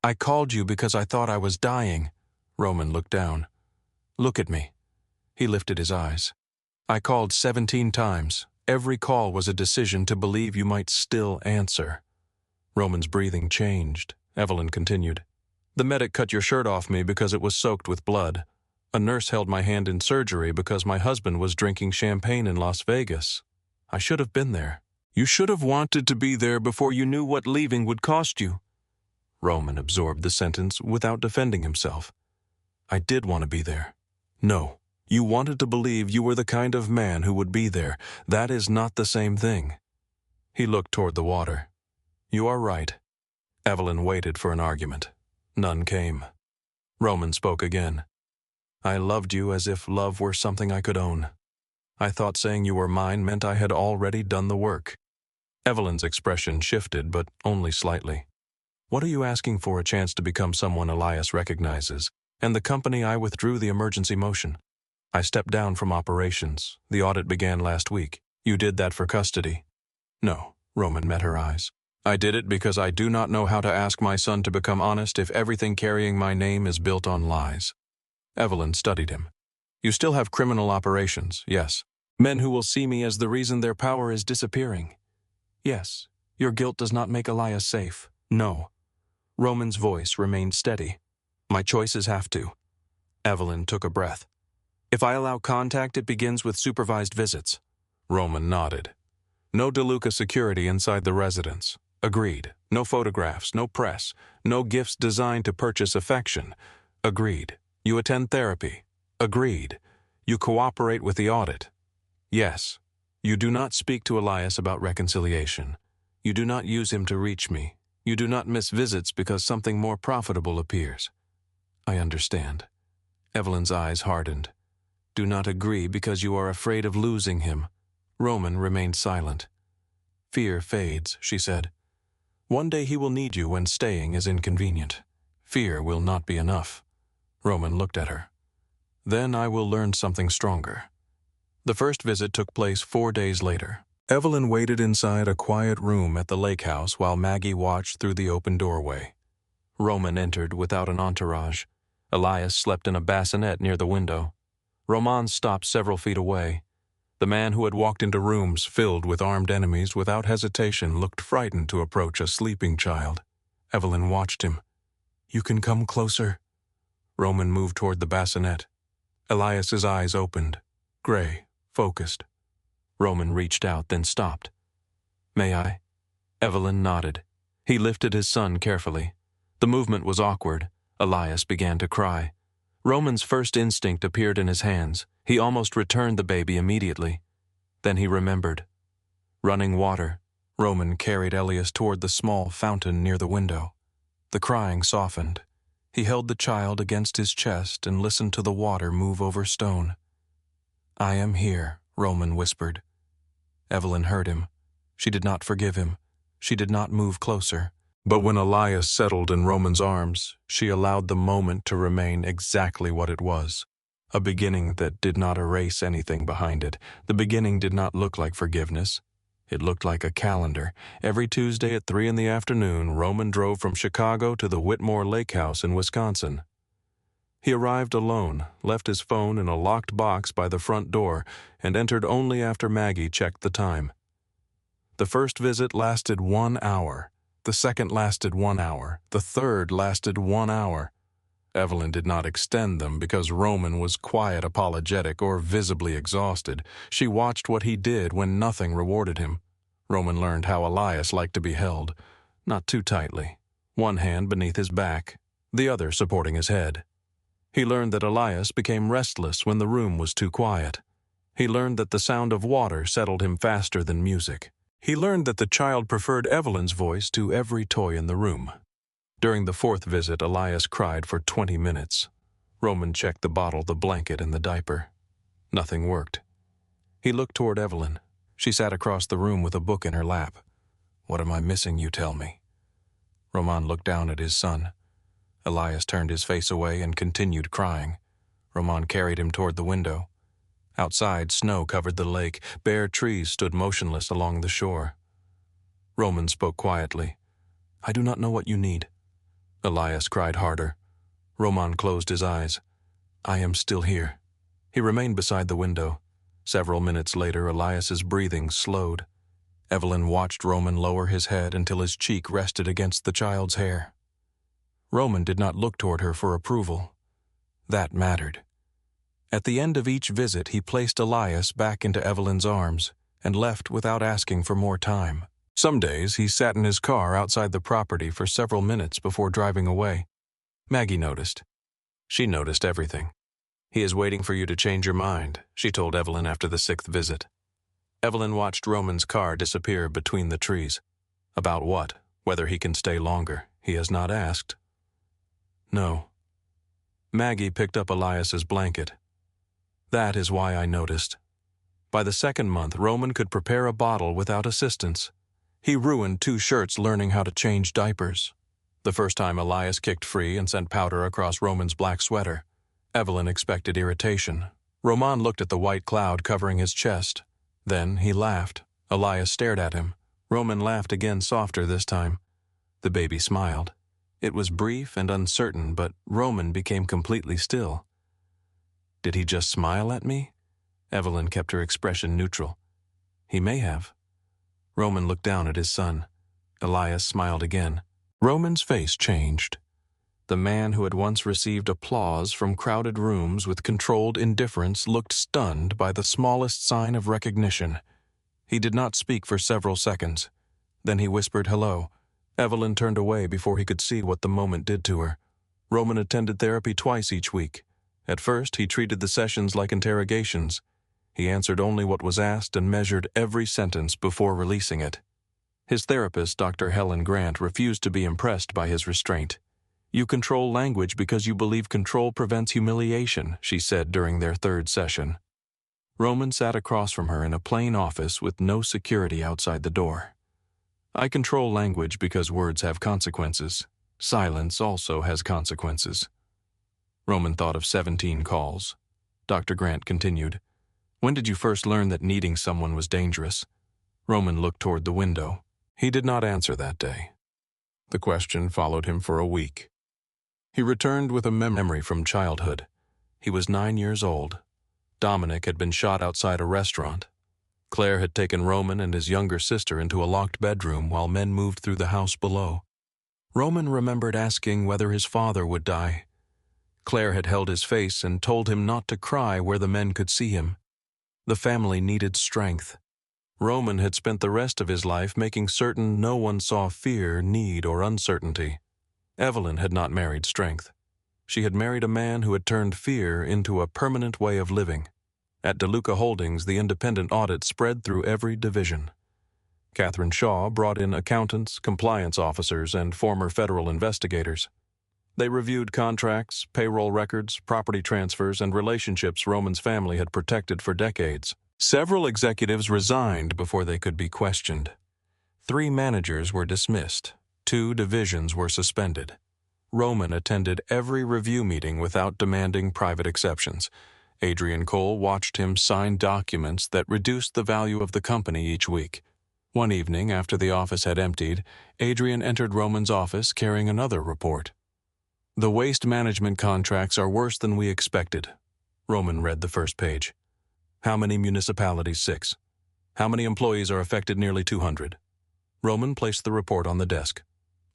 "I called you because I thought I was dying." Roman looked down. "Look at me." He lifted his eyes. "I called 17 times. Every call was a decision to believe you might still answer." Roman's breathing changed. Evelyn continued. "The medic cut your shirt off me because it was soaked with blood. A nurse held my hand in surgery because my husband was drinking champagne in Las Vegas. I should have been there. You should have wanted to be there before you knew what leaving would cost you." Roman absorbed the sentence without defending himself. "I did want to be there." "No, you wanted to believe you were the kind of man who would be there. That is not the same thing." He looked toward the water. "You are right." Evelyn waited for an argument. None came. Roman spoke again. "I loved you as if love were something I could own. I thought saying you were mine meant I had already done the work." Evelyn's expression shifted, but only slightly. "What are you asking for? A chance to become someone Elias recognizes, and the company I withdrew the emergency motion. I stepped down from operations. The audit began last week. You did that for custody." "No," Roman met her eyes. "I did it because I do not know how to ask my son to become honest if everything carrying my name is built on lies." Evelyn studied him. "You still have criminal operations, yes. Men who will see me as the reason their power is disappearing. Yes, your guilt does not make Elias safe." "No." Roman's voice remained steady. "My choices have to." Evelyn took a breath. "If I allow contact, it begins with supervised visits." Roman nodded. "No DeLuca security inside the residence." Agreed. "No photographs, no press, no gifts designed to purchase affection." Agreed. "You attend therapy." Agreed. "You cooperate with the audit." Yes. "You do not speak to Elias about reconciliation." You do not use him to reach me. You do not miss visits because something more profitable appears. I understand. Evelyn's eyes hardened. Do not agree because you are afraid of losing him. Roman remained silent. Fear fades, she said. One day he will need you when staying is inconvenient. Fear will not be enough. Roman looked at her. Then I will learn something stronger. The first visit took place 4 days later. Evelyn waited inside a quiet room at the lake house while Maggie watched through the open doorway. Roman entered without an entourage. Elias slept in a bassinet near the window. Roman stopped several feet away. The man who had walked into rooms filled with armed enemies without hesitation looked frightened to approach a sleeping child. Evelyn watched him. You can come closer. Roman moved toward the bassinet. Elias's eyes opened, gray, focused. Roman reached out, then stopped. May I? Evelyn nodded. He lifted his son carefully. The movement was awkward. Elias began to cry. Roman's first instinct appeared in his hands. He almost returned the baby immediately. Then he remembered. Running water. Roman carried Elias toward the small fountain near the window. The crying softened. He held the child against his chest and listened to the water move over stone. I am here, Roman whispered. Evelyn heard him. She did not forgive him. She did not move closer. But when Elias settled in Roman's arms, she allowed the moment to remain exactly what it was. A beginning that did not erase anything behind it. The beginning did not look like forgiveness. It looked like a calendar. Every Tuesday at 3 in the afternoon, Roman drove from Chicago to the Whitmore Lake House in Wisconsin. He arrived alone, left his phone in a locked box by the front door, and entered only after Maggie checked the time. The first visit lasted 1 hour. The second lasted 1 hour. The third lasted 1 hour. Evelyn did not extend them because Roman was quiet, apologetic, or visibly exhausted. She watched what he did when nothing rewarded him. Roman learned how Elias liked to be held, not too tightly, one hand beneath his back, the other supporting his head. He learned that Elias became restless when the room was too quiet. He learned that the sound of water settled him faster than music. He learned that the child preferred Evelyn's voice to every toy in the room. During the fourth visit, Elias cried for 20 minutes. Roman checked the bottle, the blanket, and the diaper. Nothing worked. He looked toward Evelyn. She sat across the room with a book in her lap. What am I missing, you tell me? Roman looked down at his son. Elias turned his face away and continued crying. Roman carried him toward the window. Outside, snow covered the lake. Bare trees stood motionless along the shore. Roman spoke quietly. I do not know what you need. Elias cried harder. Roman closed his eyes. I am still here. He remained beside the window. Several minutes later, Elias's breathing slowed. Evelyn watched Roman lower his head until his cheek rested against the child's hair. Roman did not look toward her for approval. That mattered. At the end of each visit, he placed Elias back into Evelyn's arms and left without asking for more time. Some days, he sat in his car outside the property for several minutes before driving away. Maggie noticed. She noticed everything. He is waiting for you to change your mind, she told Evelyn after the 6th visit. Evelyn watched Roman's car disappear between the trees. About what? Whether he can stay longer. He has not asked. No. Maggie picked up Elias's blanket. That is why I noticed. By the 2nd month, Roman could prepare a bottle without assistance. He ruined 2 shirts learning how to change diapers. The first time Elias kicked free and sent powder across Roman's black sweater. Evelyn expected irritation. Roman looked at the white cloud covering his chest. Then he laughed. Elias stared at him. Roman laughed again, softer this time. The baby smiled. It was brief and uncertain, but Roman became completely still. Did he just smile at me? Evelyn kept her expression neutral. He may have. Roman looked down at his son. Elias smiled again. Roman's face changed. The man who had once received applause from crowded rooms with controlled indifference looked stunned by the smallest sign of recognition. He did not speak for several seconds. Then he whispered hello. Evelyn turned away before he could see what the moment did to her. Roman attended therapy twice each week. At first, he treated the sessions like interrogations. He answered only what was asked and measured every sentence before releasing it. His therapist, Dr. Helen Grant, refused to be impressed by his restraint. "You control language because you believe control prevents humiliation," she said during their third session. Roman sat across from her in a plain office with no security outside the door. "I control language because words have consequences. Silence also has consequences." Roman thought of 17 calls. Dr. Grant continued, "When did you first learn that needing someone was dangerous?" Roman looked toward the window. He did not answer that day. The question followed him for a week. He returned with a memory from childhood. He was 9 years old. Dominic had been shot outside a restaurant. Claire had taken Roman and his younger sister into a locked bedroom while men moved through the house below. Roman remembered asking whether his father would die. Claire had held his face and told him not to cry where the men could see him. The family needed strength. Roman had spent the rest of his life making certain no one saw fear, need, or uncertainty. Evelyn had not married strength. She had married a man who had turned fear into a permanent way of living. At DeLuca Holdings, the independent audit spread through every division. Catherine Shaw brought in accountants, compliance officers, and former federal investigators. They reviewed contracts, payroll records, property transfers, and relationships Roman's family had protected for decades. Several executives resigned before they could be questioned. 3 managers were dismissed. 2 divisions were suspended. Roman attended every review meeting without demanding private exceptions. Adrian Cole watched him sign documents that reduced the value of the company each week. One evening, after the office had emptied, Adrian entered Roman's office carrying another report. "The waste management contracts are worse than we expected." Roman read the first page. "How many municipalities? 6. How many employees are affected? Nearly 200. Roman placed the report on the desk.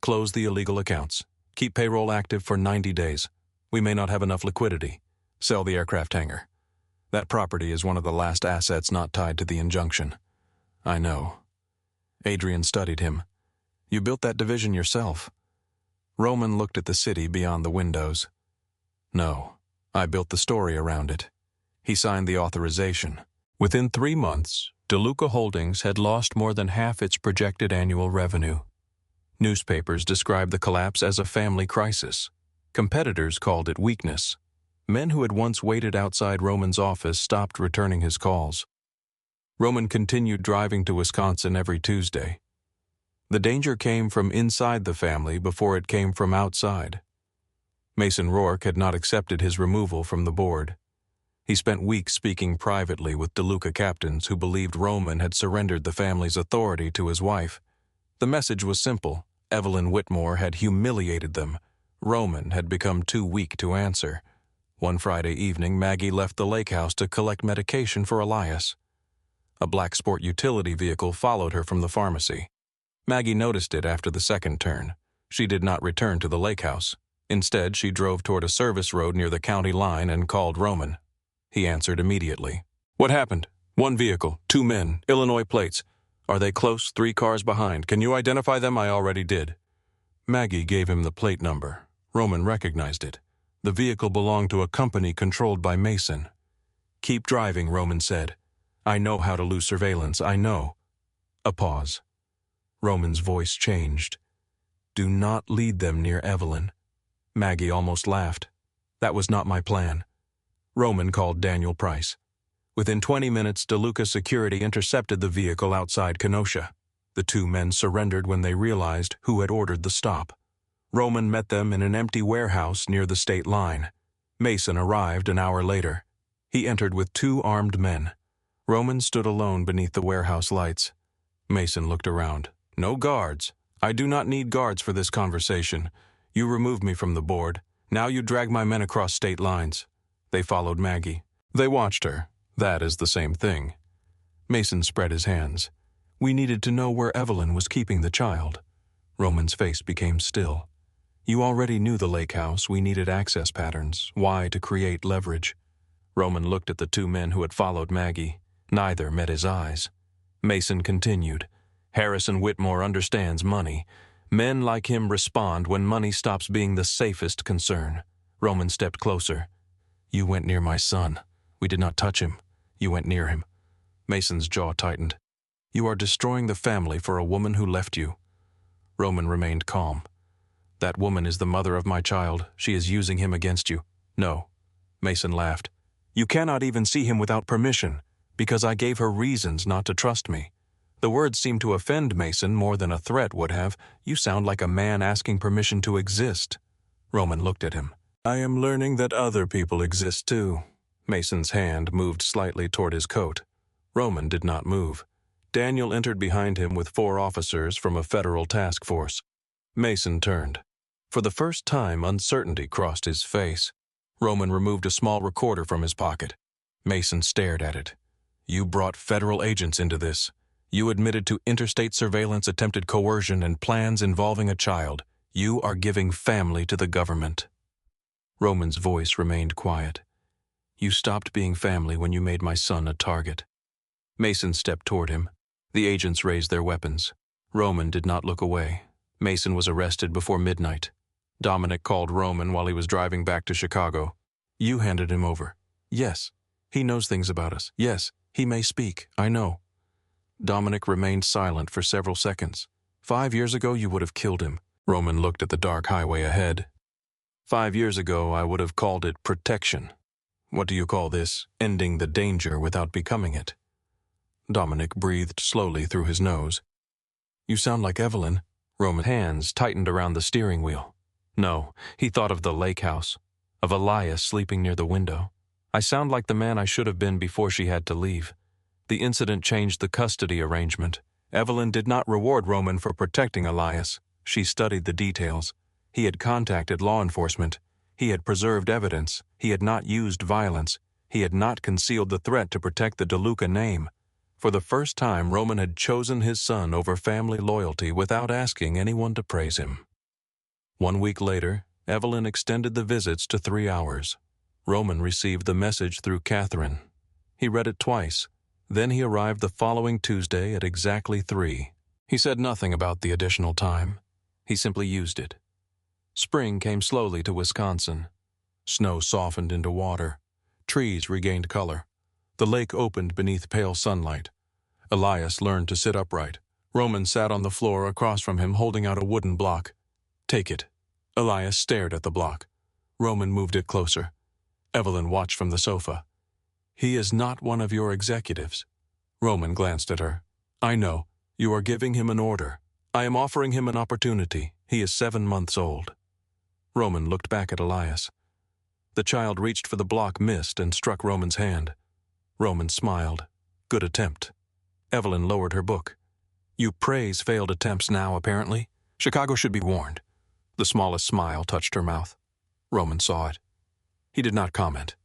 "Close the illegal accounts. Keep payroll active for 90 days. We may not have enough liquidity. Sell the aircraft hangar. That property is one of the last assets not tied to the injunction." "I know." Adrian studied him. "You built that division yourself." Roman looked at the city beyond the windows. "No, I built the story around it." He signed the authorization. Within 3 months, DeLuca Holdings had lost more than half its projected annual revenue. Newspapers described the collapse as a family crisis. Competitors called it weakness. Men who had once waited outside Roman's office stopped returning his calls. Roman continued driving to Wisconsin every Tuesday. The danger came from inside the family before it came from outside. Mason Rourke had not accepted his removal from the board. He spent weeks speaking privately with DeLuca captains who believed Roman had surrendered the family's authority to his wife. The message was simple. Evelyn Whitmore had humiliated them. Roman had become too weak to answer. One Friday evening, Maggie left the lake house to collect medication for Elias. A black sport utility vehicle followed her from the pharmacy. Maggie noticed it after the second turn. She did not return to the lake house. Instead, she drove toward a service road near the county line and called Roman. He answered immediately. "What happened?" "1 vehicle, 2 men, Illinois plates. Are they close? 3 cars behind. Can you identify them?" "I already did." Maggie gave him the plate number. Roman recognized it. The vehicle belonged to a company controlled by Mason. "Keep driving," Roman said. "I know how to lose surveillance, I know." A pause. Roman's voice changed. "Do not lead them near Evelyn." Maggie almost laughed. "That was not my plan." Roman called Daniel Price. Within 20 minutes, DeLuca security intercepted the vehicle outside Kenosha. The 2 men surrendered when they realized who had ordered the stop. Roman met them in an empty warehouse near the state line. Mason arrived an hour later. He entered with 2 armed men. Roman stood alone beneath the warehouse lights. Mason looked around. "No guards. I do not need guards for this conversation. You removed me from the board. Now you drag my men across state lines." They followed Maggie. They watched her. That is the same thing. Mason spread his hands. "We needed to know where Evelyn was keeping the child." Roman's face became still. "You already knew the lake house. We needed access patterns. Why? To create leverage." Roman looked at the 2 men who had followed Maggie. Neither met his eyes. Mason continued. "Harrison Whitmore understands money. Men like him respond when money stops being the safest concern." Roman stepped closer. "You went near my son. We did not touch him. You went near him." Mason's jaw tightened. You are destroying the family for a woman who left you. Roman remained calm. That woman is the mother of my child. She is using him against you. No. Mason laughed. You cannot even see him without permission, because I gave her reasons not to trust me. The words seemed to offend Mason more than a threat would have. You sound like a man asking permission to exist. Roman looked at him. I am learning that other people exist too. Mason's hand moved slightly toward his coat. Roman did not move. Daniel entered behind him with 4 officers from a federal task force. Mason turned. For the first time, uncertainty crossed his face. Roman removed a small recorder from his pocket. Mason stared at it. You brought federal agents into this. You admitted to interstate surveillance, attempted coercion, and plans involving a child. You are giving family to the government. Roman's voice remained quiet. You stopped being family when you made my son a target. Mason stepped toward him. The agents raised their weapons. Roman did not look away. Mason was arrested before midnight. Dominic called Roman while he was driving back to Chicago. You handed him over. Yes. He knows things about us. Yes. He may speak. I know. Dominic remained silent for several seconds. 5 years ago, you would have killed him. Roman looked at the dark highway ahead. 5 years ago, I would have called it protection. What do you call this? Ending the danger without becoming it. Dominic breathed slowly through his nose. You sound like Evelyn. Roman's hands tightened around the steering wheel. No, he thought of the lake house, of Elias sleeping near the window. I sound like the man I should have been before she had to leave. The incident changed the custody arrangement. Evelyn did not reward Roman for protecting Elias. She studied the details. He had contacted law enforcement. He had preserved evidence. He had not used violence. He had not concealed the threat to protect the DeLuca name. For the first time, Roman had chosen his son over family loyalty without asking anyone to praise him. 1 week later, Evelyn extended the visits to 3 hours. Roman received the message through Catherine. He read it twice. Then he arrived the following Tuesday at exactly 3. He said nothing about the additional time. He simply used it. Spring came slowly to Wisconsin. Snow softened into water. Trees regained color. The lake opened beneath pale sunlight. Elias learned to sit upright. Roman sat on the floor across from him, holding out a wooden block. Take it. Elias stared at the block. Roman moved it closer. Evelyn watched from the sofa. He is not one of your executives. Roman glanced at her. I know. You are giving him an order. I am offering him an opportunity. He is 7 months old. Roman looked back at Elias. The child reached for the block, missed, and struck Roman's hand. Roman smiled. Good attempt. Evelyn lowered her book. You praise failed attempts now, apparently. Chicago should be warned. The smallest smile touched her mouth. Roman saw it. He did not comment.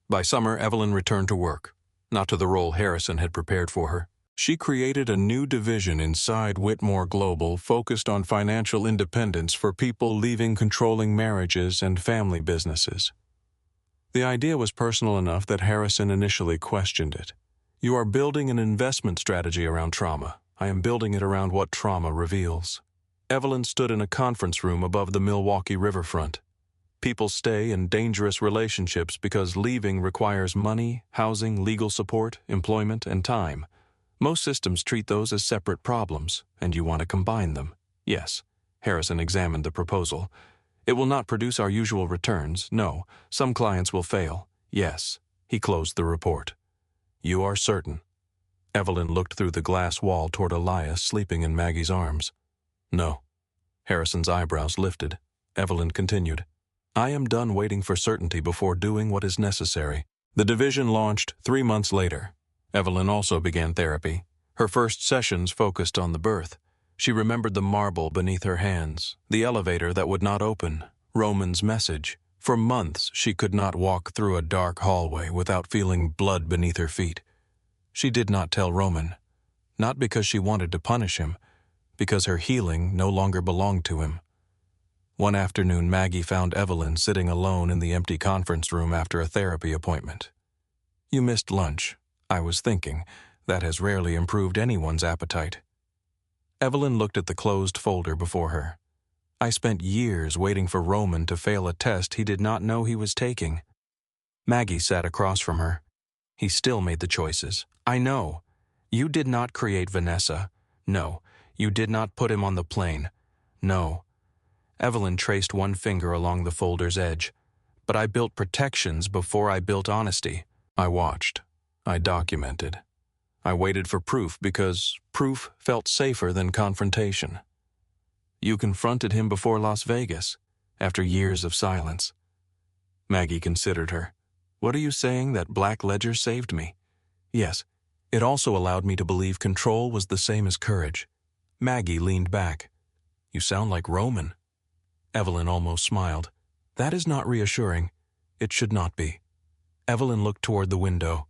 By summer, Evelyn returned to work, not to the role Harrison had prepared for her. She created a new division inside Whitmore Global focused on financial independence for people leaving controlling marriages and family businesses. The idea was personal enough that Harrison initially questioned it. You are building an investment strategy around trauma. I am building it around what trauma reveals. Evelyn stood in a conference room above the Milwaukee riverfront. People stay in dangerous relationships because leaving requires money, housing, legal support, employment, and time. Most systems treat those as separate problems, and you want to combine them. Yes, Harrison examined the proposal. It will not produce our usual returns. No, some clients will fail. Yes, he closed the report. You are certain. Evelyn looked through the glass wall toward Elias sleeping in Maggie's arms. No. Harrison's eyebrows lifted. Evelyn continued. I am done waiting for certainty before doing what is necessary. The division launched 3 months later. Evelyn also began therapy. Her first sessions focused on the birth. She remembered the marble beneath her hands, the elevator that would not open, Roman's message. For months, she could not walk through a dark hallway without feeling blood beneath her feet. She did not tell Roman, not because she wanted to punish him, because her healing no longer belonged to him. One afternoon, Maggie found Evelyn sitting alone in the empty conference room after a therapy appointment. You missed lunch. I was thinking, that has rarely improved anyone's appetite. Evelyn looked at the closed folder before her. I spent years waiting for Roman to fail a test he did not know he was taking. Maggie sat across from her. He still made the choices. I know. You did not create Vanessa. No. You did not put him on the plane. No. Evelyn traced one finger along the folder's edge. But I built protections before I built honesty. I watched. I documented. I waited for proof because proof felt safer than confrontation. You confronted him before Las Vegas, after years of silence. Maggie considered her. What are you saying, that black ledger saved me? Yes, it also allowed me to believe control was the same as courage. Maggie leaned back. You sound like Roman. Evelyn almost smiled. That is not reassuring. It should not be. Evelyn looked toward the window.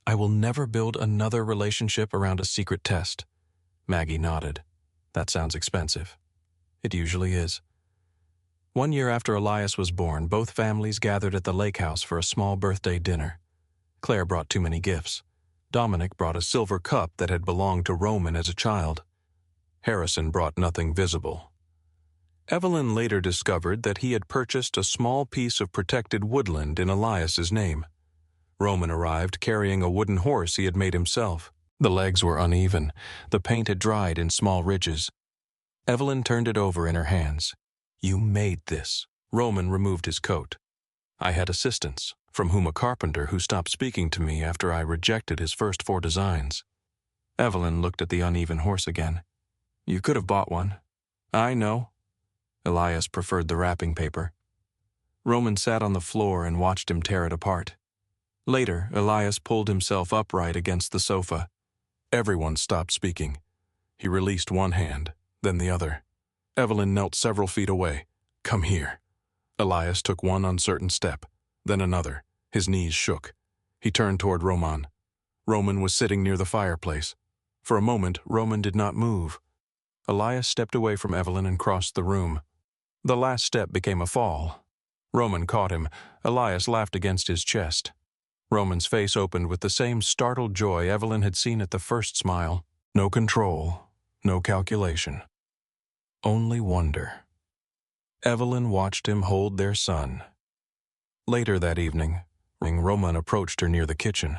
I will never build another relationship around a secret test. Maggie nodded. That sounds expensive. It usually is. 1 year after Elias was born, both families gathered at the lake house for a small birthday dinner. Claire brought too many gifts. Dominic brought a silver cup that had belonged to Roman as a child. Harrison brought nothing visible. Evelyn later discovered that he had purchased a small piece of protected woodland in Elias's name. Roman arrived carrying a wooden horse he had made himself. The legs were uneven. The paint had dried in small ridges. Evelyn turned it over in her hands. You made this. Roman removed his coat. I had assistants, from whom a carpenter who stopped speaking to me after I rejected his first 4 designs. Evelyn looked at the uneven horse again. You could have bought one. I know. Elias preferred the wrapping paper. Roman sat on the floor and watched him tear it apart. Later, Elias pulled himself upright against the sofa. Everyone stopped speaking. He released one hand, then the other. Evelyn knelt several feet away. Come here. Elias took one uncertain step, then another. His knees shook. He turned toward Roman. Roman was sitting near the fireplace. For a moment, Roman did not move. Elias stepped away from Evelyn and crossed the room. The last step became a fall. Roman caught him. Elias laughed against his chest. Roman's face opened with the same startled joy Evelyn had seen at the first smile. No control, no calculation. Only wonder. Evelyn watched him hold their son. Later that evening, Roman approached her near the kitchen.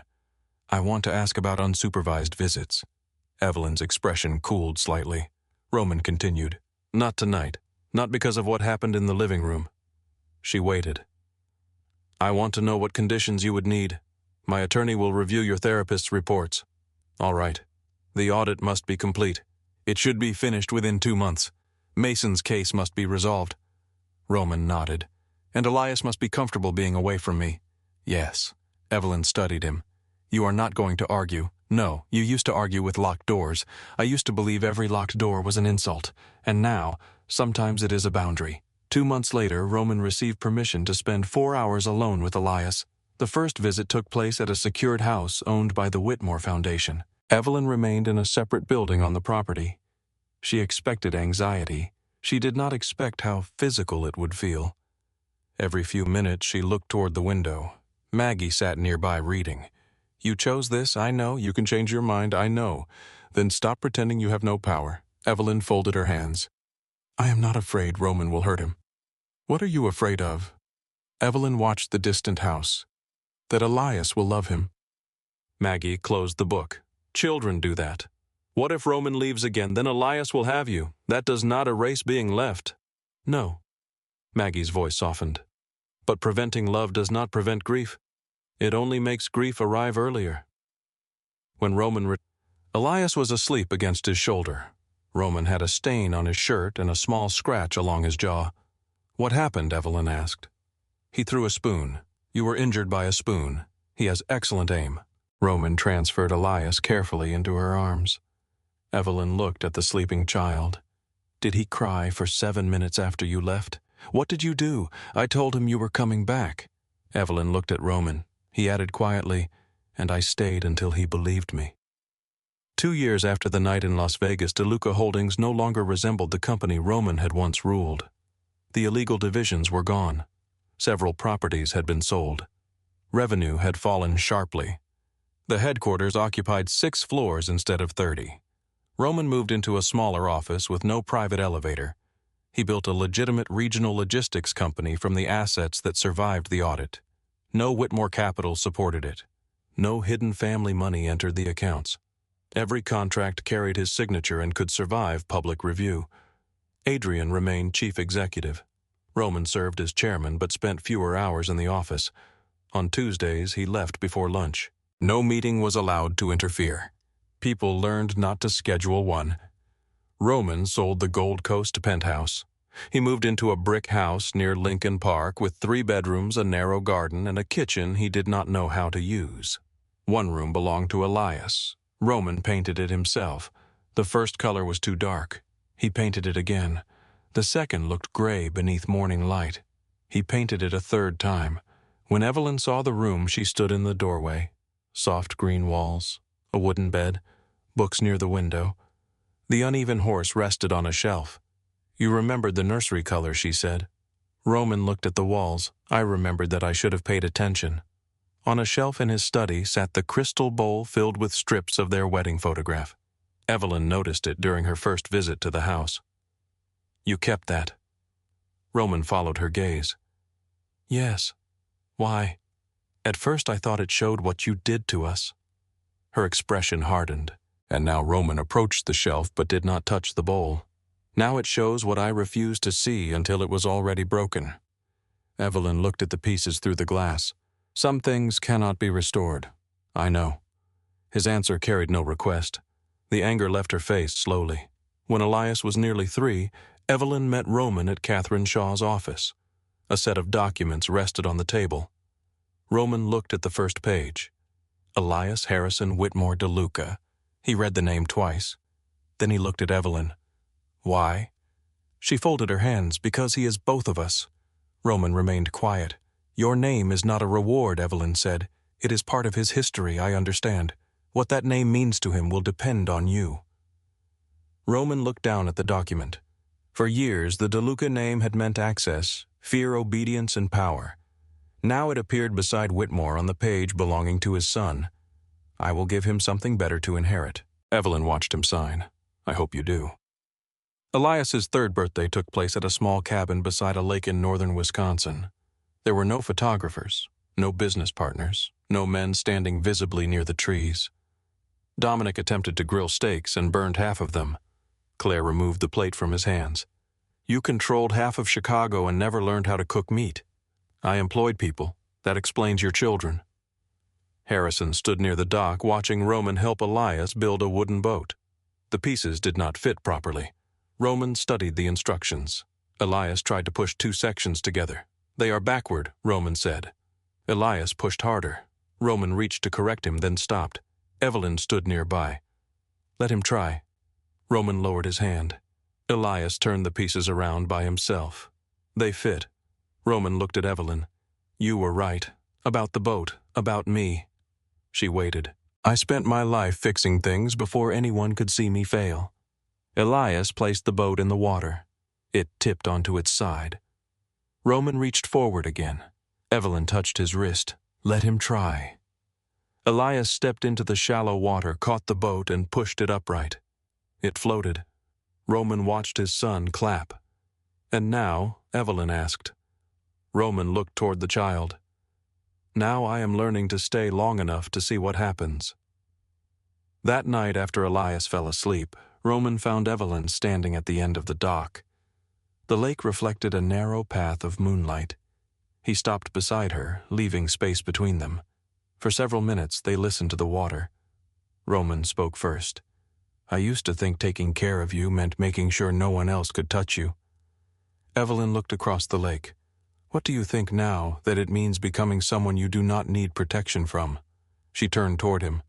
I want to ask about unsupervised visits. Evelyn's expression cooled slightly. Roman continued. Not tonight. Not because of what happened in the living room. She waited. I want to know what conditions you would need. My attorney will review your therapist's reports. All right. The audit must be complete. It should be finished within 2 months. Mason's case must be resolved. Roman nodded. And Elias must be comfortable being away from me. Yes. Evelyn studied him. You are not going to argue. No, you used to argue with locked doors. I used to believe every locked door was an insult. And now, sometimes it is a boundary. 2 months later, Roman received permission to spend 4 hours alone with Elias. The first visit took place at a secured house owned by the Whitmore Foundation. Evelyn remained in a separate building on the property. She expected anxiety. She did not expect how physical it would feel. Every few minutes she looked toward the window. Maggie sat nearby reading. You chose this, I know. You can change your mind, I know. Then stop pretending you have no power. Evelyn folded her hands. I am not afraid Roman will hurt him. What are you afraid of? Evelyn watched the distant house. That Elias will love him. Maggie closed the book. Children do that. What if Roman leaves again? Then Elias will have you. That does not erase being left. No. Maggie's voice softened. But preventing love does not prevent grief. It only makes grief arrive earlier. When Roman Elias was asleep against his shoulder. Roman had a stain on his shirt and a small scratch along his jaw. What happened? Evelyn asked. He threw a spoon. You were injured by a spoon. He has excellent aim. Roman transferred Elias carefully into her arms. Evelyn looked at the sleeping child. Did he cry for 7 minutes after you left? What did you do? I told him you were coming back. Evelyn looked at Roman. He added quietly, and I stayed until he believed me. 2 years after the night in Las Vegas, DeLuca Holdings no longer resembled the company Roman had once ruled. The illegal divisions were gone. Several properties had been sold. Revenue had fallen sharply. The headquarters occupied 6 floors instead of 30. Roman moved into a smaller office with no private elevator. He built a legitimate regional logistics company from the assets that survived the audit. No Whitmore capital supported it. No hidden family money entered the accounts. Every contract carried his signature and could survive public review. Adrian remained chief executive. Roman served as chairman but spent fewer hours in the office. On Tuesdays, he left before lunch. No meeting was allowed to interfere. People learned not to schedule one. Roman sold the Gold Coast penthouse. He moved into a brick house near Lincoln Park with 3 bedrooms, a narrow garden, and a kitchen he did not know how to use. One room belonged to Elias. Roman painted it himself. The first color was too dark. He painted it again. The second looked gray beneath morning light. He painted it a third time. When Evelyn saw the room, she stood in the doorway. Soft green walls, a wooden bed, books near the window. The uneven horse rested on a shelf. "You remembered the nursery color," she said. Roman looked at the walls. "I remembered that I should have paid attention." On a shelf in his study sat the crystal bowl filled with strips of their wedding photograph. Evelyn noticed it during her first visit to the house. "You kept that?" Roman followed her gaze. "Yes. Why? At first I thought it showed what you did to us." Her expression hardened, and now Roman approached the shelf but did not touch the bowl. "Now it shows what I refused to see until it was already broken." Evelyn looked at the pieces through the glass. "Some things cannot be restored. I know." His answer carried no request. The anger left her face slowly. When Elias was nearly 3, Evelyn met Roman at Catherine Shaw's office. A set of documents rested on the table. Roman looked at the first page. Elias Harrison Whitmore DeLuca. He read the name twice. Then he looked at Evelyn. "Why?" She folded her hands. "Because he is both of us." Roman remained quiet. "Your name is not a reward," Evelyn said. "It is part of his history, I understand. What that name means to him will depend on you." Roman looked down at the document. For years, the DeLuca name had meant access, fear, obedience, and power. Now it appeared beside Whitmore on the page belonging to his son. "I will give him something better to inherit." Evelyn watched him sign. "I hope you do." Elias's 3rd birthday took place at a small cabin beside a lake in northern Wisconsin. There were no photographers, no business partners, no men standing visibly near the trees. Dominic attempted to grill steaks and burned half of them. Claire removed the plate from his hands. "You controlled half of Chicago and never learned how to cook meat." "I employed people. That explains your children." Harrison stood near the dock watching Roman help Elias build a wooden boat. The pieces did not fit properly. Roman studied the instructions. Elias tried to push 2 sections together. "They are backward," Roman said. Elias pushed harder. Roman reached to correct him, then stopped. Evelyn stood nearby. "Let him try." Roman lowered his hand. Elias turned the pieces around by himself. They fit. Roman looked at Evelyn. "You were right. About the boat. About me." She waited. "I spent my life fixing things before anyone could see me fail." Elias placed the boat in the water. It tipped onto its side. Roman reached forward again. Evelyn touched his wrist. "Let him try." Elias stepped into the shallow water, caught the boat, and pushed it upright. It floated. Roman watched his son clap. "And now?" Evelyn asked. Roman looked toward the child. "Now I am learning to stay long enough to see what happens." That night after Elias fell asleep, Roman found Evelyn standing at the end of the dock. The lake reflected a narrow path of moonlight. He stopped beside her, leaving space between them. For several minutes they listened to the water. Roman spoke first. "I used to think taking care of you meant making sure no one else could touch you." Evelyn looked across the lake. "What do you think now that it means becoming someone you do not need protection from?" She turned toward him.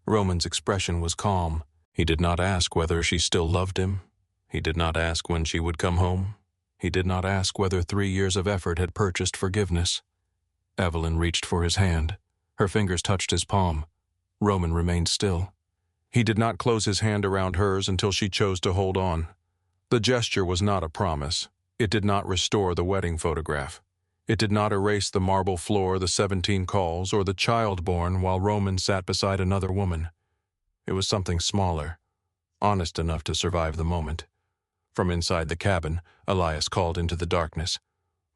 Roman's expression was calm. He did not ask whether she still loved him. He did not ask when she would come home. He did not ask whether 3 years of effort had purchased forgiveness. Evelyn reached for his hand. Her fingers touched his palm. Roman remained still. He did not close his hand around hers until she chose to hold on. The gesture was not a promise. It did not restore the wedding photograph. It did not erase the marble floor, the 17 calls, or the child born while Roman sat beside another woman. It was something smaller, honest enough to survive the moment. From inside the cabin, Elias called into the darkness.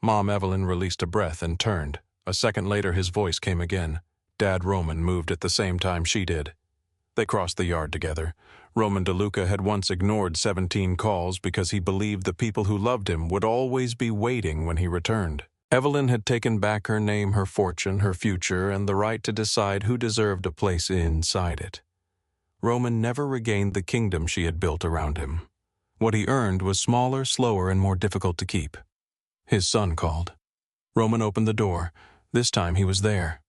Mom Evelyn released a breath and turned. A second later his voice came again. Dad Roman moved at the same time she did. They crossed the yard together. Roman DeLuca had once ignored 17 calls because he believed the people who loved him would always be waiting when he returned. Evelyn had taken back her name, her fortune, her future, and the right to decide who deserved a place inside it. Roman never regained the kingdom she had built around him. What he earned was smaller, slower, and more difficult to keep. His son called. Roman opened the door. This time he was there.